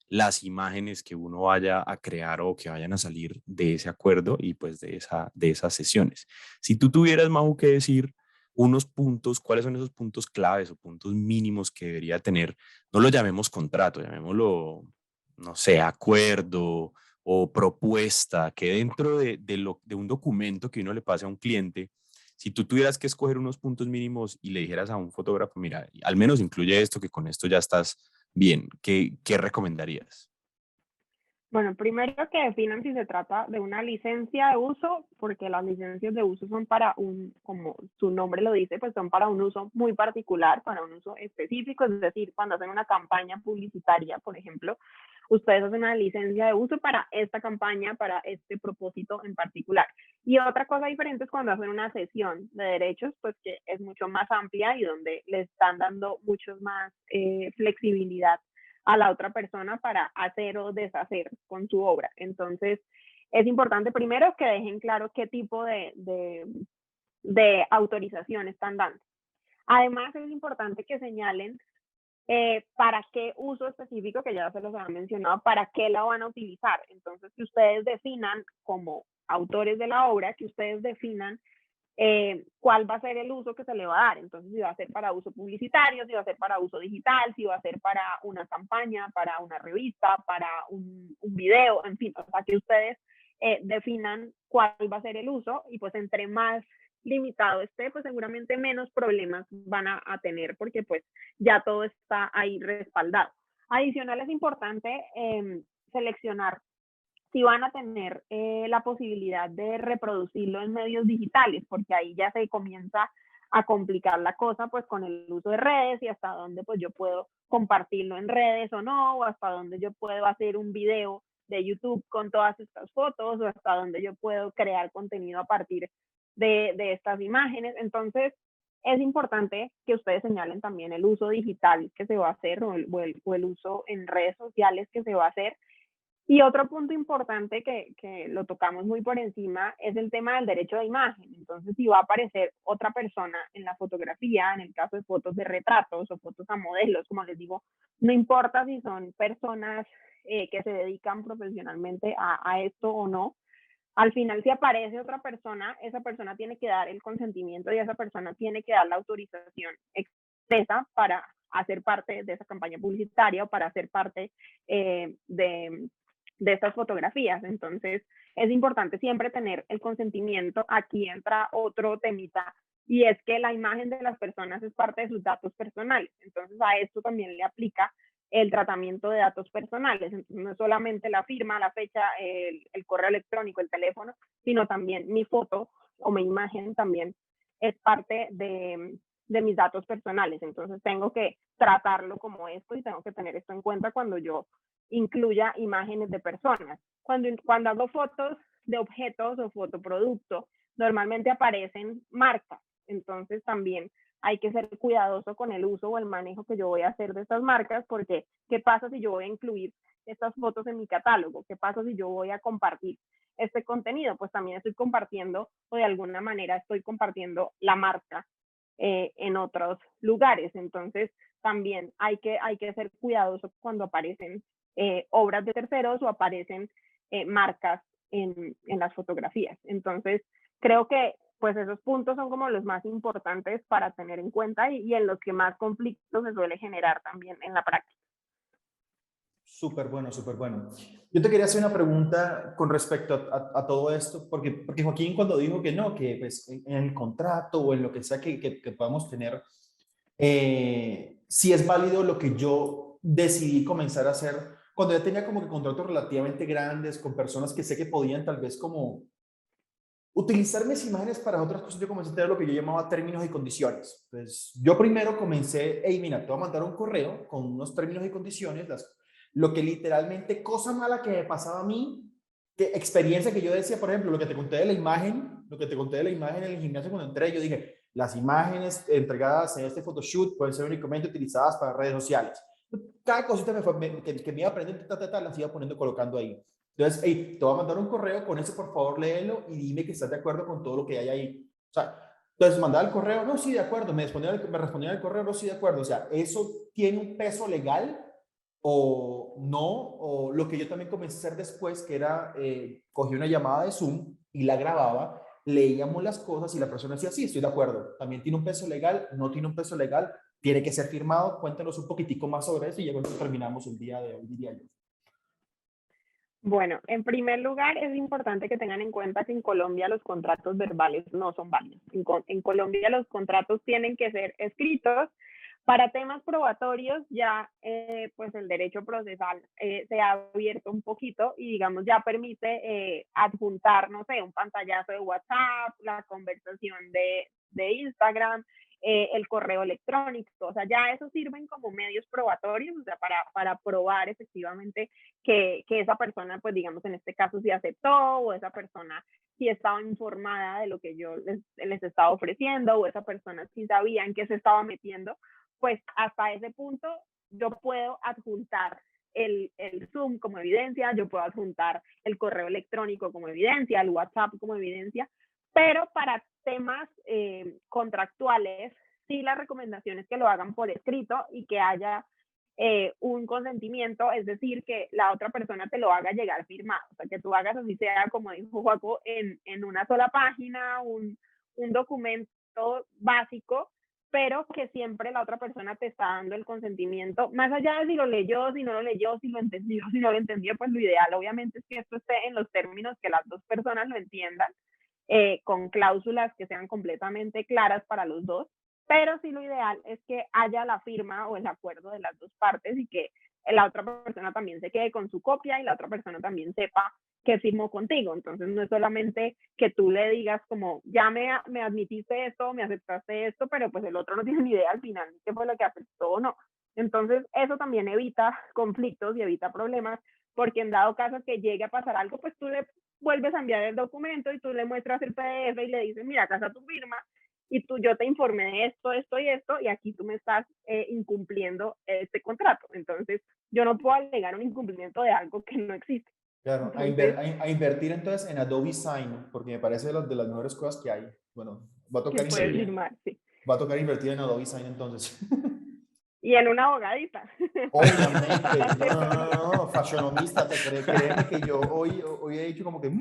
las imágenes que uno vaya a crear o que vayan a salir de ese acuerdo y pues de esas sesiones. Si tú tuvieras, Majo, que decir unos puntos, ¿cuáles son esos puntos claves o puntos mínimos que debería tener? No lo llamemos contrato, llamémoslo, no sé, acuerdo o propuesta, que dentro de un documento que uno le pase a un cliente, si tú tuvieras que escoger unos puntos mínimos y le dijeras a un fotógrafo, mira, al menos incluye esto, que con esto ya estás bien, ¿qué recomendarías? Bueno, primero que definan si se trata de una licencia de uso, porque las licencias de uso son para como su nombre lo dice, pues son para un uso muy particular, para un uso específico, es decir, cuando hacen una campaña publicitaria, por ejemplo, ustedes hacen una licencia de uso para esta campaña, para este propósito en particular. Y otra cosa diferente es cuando hacen una cesión de derechos, pues que es mucho más amplia y donde le están dando mucho más flexibilidad a la otra persona para hacer o deshacer con su obra. Entonces, es importante primero que dejen claro qué tipo de autorización están dando. Además, es importante que señalen para qué uso específico, que ya se los había mencionado, para qué la van a utilizar. Entonces, que ustedes definan como autores de la obra, que ustedes definan cuál va a ser el uso que se le va a dar. Entonces, si va a ser para uso publicitario, si va a ser para uso digital, si va a ser para una campaña, para una revista, para un video, en fin, o sea, que ustedes definan cuál va a ser el uso y pues entre más limitado esté, pues seguramente menos problemas van a tener porque pues ya todo está ahí respaldado. Adicional es importante seleccionar si van a tener la posibilidad de reproducirlo en medios digitales, porque ahí ya se comienza a complicar la cosa pues con el uso de redes y hasta dónde pues yo puedo compartirlo en redes o no, o hasta dónde yo puedo hacer un video de YouTube con todas estas fotos, o hasta dónde yo puedo crear contenido a partir de estas imágenes. Entonces, es importante que ustedes señalen también el uso digital que se va a hacer o el uso en redes sociales que se va a hacer. Y otro punto importante que lo tocamos muy por encima es el tema del derecho de imagen. Entonces, si va a aparecer otra persona en la fotografía, en el caso de fotos de retratos o fotos a modelos, como les digo, no importa si son personas que se dedican profesionalmente a esto o no, al final si aparece otra persona, esa persona tiene que dar el consentimiento y esa persona tiene que dar la autorización expresa para hacer parte de esa campaña publicitaria o para hacer parte de estas fotografías. Entonces, es importante siempre tener el consentimiento. Aquí entra otro temita y es que la imagen de las personas es parte de sus datos personales. Entonces, a esto también le aplica el tratamiento de datos personales. Entonces, no es solamente la firma, la fecha, el correo electrónico, el teléfono, sino también mi foto o mi imagen también es parte de mis datos personales. Entonces, tengo que tratarlo como esto y tengo que tener esto en cuenta cuando yo incluya imágenes de personas. Cuando hago fotos de objetos o fotoproducto, normalmente aparecen marcas. Entonces también hay que ser cuidadoso con el uso o el manejo que yo voy a hacer de estas marcas, porque ¿qué pasa si yo voy a incluir estas fotos en mi catálogo? ¿Qué pasa si yo voy a compartir este contenido? Pues también estoy compartiendo o de alguna manera estoy compartiendo la marca en otros lugares. Entonces también hay que ser cuidadoso cuando aparecen obras de terceros o aparecen marcas en las fotografías. Entonces, creo que pues esos puntos son como los más importantes para tener en cuenta y en los que más conflictos se suele generar también en la práctica. Súper bueno, súper bueno. Yo te quería hacer una pregunta con respecto a todo esto, porque Joaquín cuando dijo que no, que pues, en el contrato o en lo que sea que podamos tener, si es válido lo que yo decidí comenzar a hacer, cuando ya tenía como que contratos relativamente grandes con personas que sé que podían tal vez como utilizar mis imágenes para otras cosas, yo comencé a tener lo que yo llamaba términos y condiciones. Entonces, yo primero comencé, hey, mira, te voy a mandar un correo con unos términos y condiciones, lo que literalmente, cosa mala que me pasaba a mí, que experiencia que yo decía, por ejemplo, lo que te conté de la imagen, lo que te conté de la imagen en el gimnasio cuando entré, yo dije, las imágenes entregadas en este photoshoot pueden ser únicamente utilizadas para redes sociales. Cada cosita que me iba aprendiendo, las iba poniendo, colocando ahí. Entonces, hey, te voy a mandar un correo con ese, por favor, léelo y dime que estás de acuerdo con todo lo que hay ahí. O sea, entonces mandaba el correo, no, sí, de acuerdo, me respondía el correo, no, sí, de acuerdo. O sea, eso tiene un peso legal o no, o lo que yo también comencé a hacer después, que era, cogí una llamada de Zoom y la grababa, leíamos las cosas y la persona decía, sí, estoy de acuerdo, también tiene un peso legal, no tiene un peso legal, tiene que ser firmado, cuéntanos un poquitico más sobre eso y ya cuando terminamos el día de hoy, diría yo. Bueno, en primer lugar, es importante que tengan en cuenta que en Colombia los contratos verbales no son válidos. En Colombia los contratos tienen que ser escritos. Para temas probatorios, ya pues el derecho procesal se ha abierto un poquito y digamos ya permite adjuntar, no sé, un pantallazo de WhatsApp, la conversación de Instagram, el correo electrónico, o sea, ya eso sirven como medios probatorios, o sea, para probar efectivamente que esa persona, pues digamos en este caso, sí aceptó o esa persona sí estaba informada de lo que yo les estaba ofreciendo o esa persona sí sabía en qué se estaba metiendo, pues hasta ese punto yo puedo adjuntar el Zoom como evidencia, yo puedo adjuntar el correo electrónico como evidencia, el WhatsApp como evidencia, pero para temas contractuales, sí la recomendación es que lo hagan por escrito y que haya un consentimiento, es decir, que la otra persona te lo haga llegar firmado, o sea, que tú hagas así sea, como dijo Joaco, en una sola página, un documento básico, pero que siempre la otra persona te está dando el consentimiento, más allá de si lo leyó, si no lo leyó, si lo entendió, si no lo entendió, pues lo ideal obviamente es que esto esté en los términos que las dos personas lo entiendan, con cláusulas que sean completamente claras para los dos, pero sí lo ideal es que haya la firma o el acuerdo de las dos partes y que la otra persona también se quede con su copia y la otra persona también sepa que firmó contigo. Entonces no es solamente que tú le digas como, ya me admitiste esto, me aceptaste esto, pero pues el otro no tiene ni idea al final qué fue lo que aceptó o no. Entonces eso también evita conflictos y evita problemas, porque en dado caso que llegue a pasar algo, pues tú le vuelves a enviar el documento y tú le muestras el PDF y le dices, mira, acá está tu firma, y yo te informé de esto, esto y esto, y aquí tú me estás incumpliendo este contrato. Entonces, yo no puedo alegar un incumplimiento de algo que no existe. Claro, Entonces, a invertir entonces en Adobe Sign, porque me parece de las mejores cosas que hay. Bueno, que puedes Sí, firmar, sí. va a tocar invertir en Adobe Sign entonces. Y en una abogadita, para que no Obviamente, tengas que no, fashionomista, créeme que yo hoy he dicho como que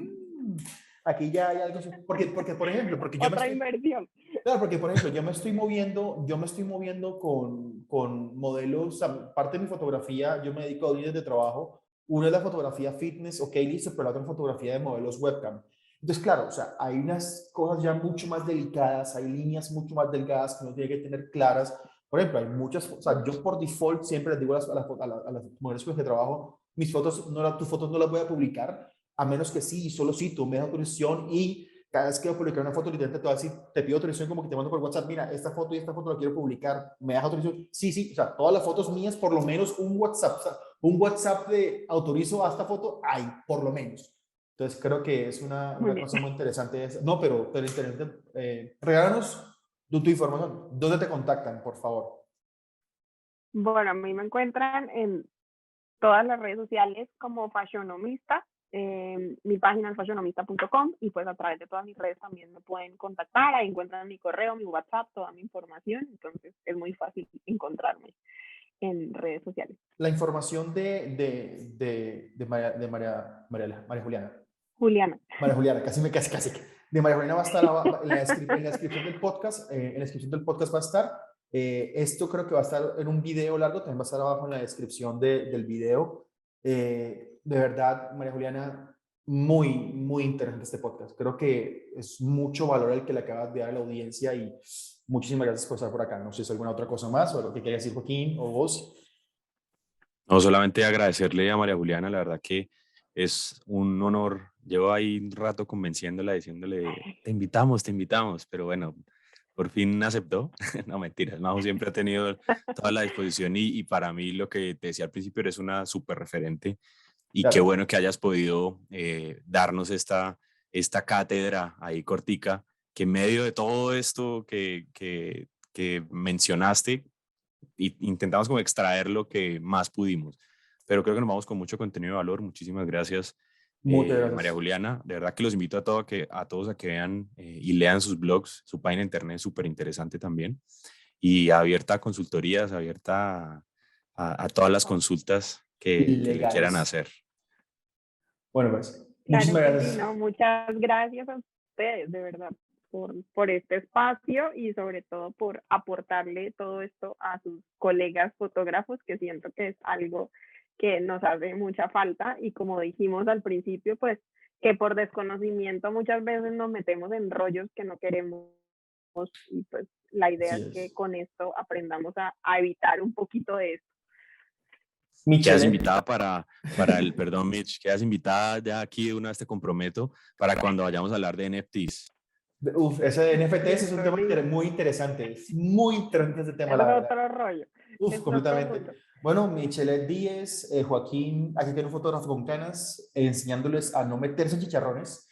aquí ya hay algo, porque por ejemplo, porque yo me otra estoy, inversión. claro, porque por ejemplo, yo me estoy moviendo con modelos, aparte de mi fotografía, yo me dedico a dos líneas de trabajo, una es la fotografía fitness, ok, listo, pero la otra es fotografía de modelos webcam. Entonces, claro, o sea, hay unas cosas ya mucho más delicadas, hay líneas mucho más delgadas que uno tiene que tener claras. Por ejemplo, hay muchas, o sea, yo por default siempre les digo a las mujeres con las que trabajo, mis fotos, tus fotos no las voy a publicar, a menos que sí, solo si tú me das autorización y cada vez que voy a publicar una foto, literalmente te voy a decir, te pido autorización como que te mando por WhatsApp, mira, esta foto y esta foto la quiero publicar, ¿me das autorización? Sí, sí, o sea, todas las fotos mías, por lo menos un WhatsApp, o sea, un WhatsApp de autorizo a esta foto, hay, por lo menos. Entonces creo que es Muy una bien. cosa muy interesante. No, pero interesante. Regálanos tu información. ¿Dónde te contactan, por favor? Bueno, a mí me encuentran en todas las redes sociales como fashionomista, mi página es fashionomista.com y pues a través de todas mis redes también me pueden contactar, ahí encuentran mi correo, mi WhatsApp, toda mi información, entonces es muy fácil encontrarme en redes sociales. La información María Juliana. Juliana. María Juliana, casi. De María Juliana va a estar en la descripción del podcast. En la descripción del podcast va a estar. Esto creo que va a estar en un video largo, también va a estar abajo en la descripción del video. De verdad, María Juliana, muy interesante este podcast. Creo que es mucho valor el que le acabas de dar a la audiencia y muchísimas gracias por estar por acá. No sé si es alguna otra cosa más o lo que quieras decir, Joaquín, o vos. No, solamente agradecerle a María Juliana, la verdad que es un honor. Llevo ahí un rato convenciéndola, diciéndole, te invitamos, pero bueno, por fin aceptó. No, mentiras, Majo siempre ha tenido toda la disposición y para mí lo que te decía al principio, eres una súper referente y qué Claro. bueno que hayas podido darnos esta cátedra ahí cortica, que en medio de todo esto que mencionaste, intentamos como extraer lo que más pudimos. Pero creo que nos vamos con mucho contenido de valor. Muchísimas gracias, Muchas María gracias. Juliana. De verdad que los invito a todos a que vean y lean sus blogs. Su página de internet es súper interesante también. Y abierta a consultorías, abierta a todas las consultas que le quieran Legales. hacer. Bueno, pues, Claro muchísimas que sí, gracias. ¿no? Muchas gracias a ustedes, de verdad, por este espacio y sobre todo por aportarle todo esto a sus colegas fotógrafos, que siento que es algo que nos hace mucha falta y como dijimos al principio, pues que por desconocimiento muchas veces nos metemos en rollos que no queremos y pues la idea Así es que es. con esto aprendamos a evitar un poquito de esto. Quedas Michelle. invitada para el, perdón, Mitch, quedas invitada ya aquí de una vez te comprometo para cuando vayamos a hablar de NFTs. Uf, ese de NFTs es un Listo, tema listo. muy interesante. Es muy interesante ese tema, Es la verdad. otro rollo, Uf, es otro completamente. mundo. Bueno, Michelle Díez, Joaquín, aquí tiene un fotógrafo con canas, enseñándoles a no meterse en chicharrones.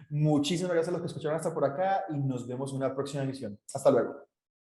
Muchísimas gracias a los que escucharon hasta por acá y nos vemos en una próxima emisión. Hasta luego.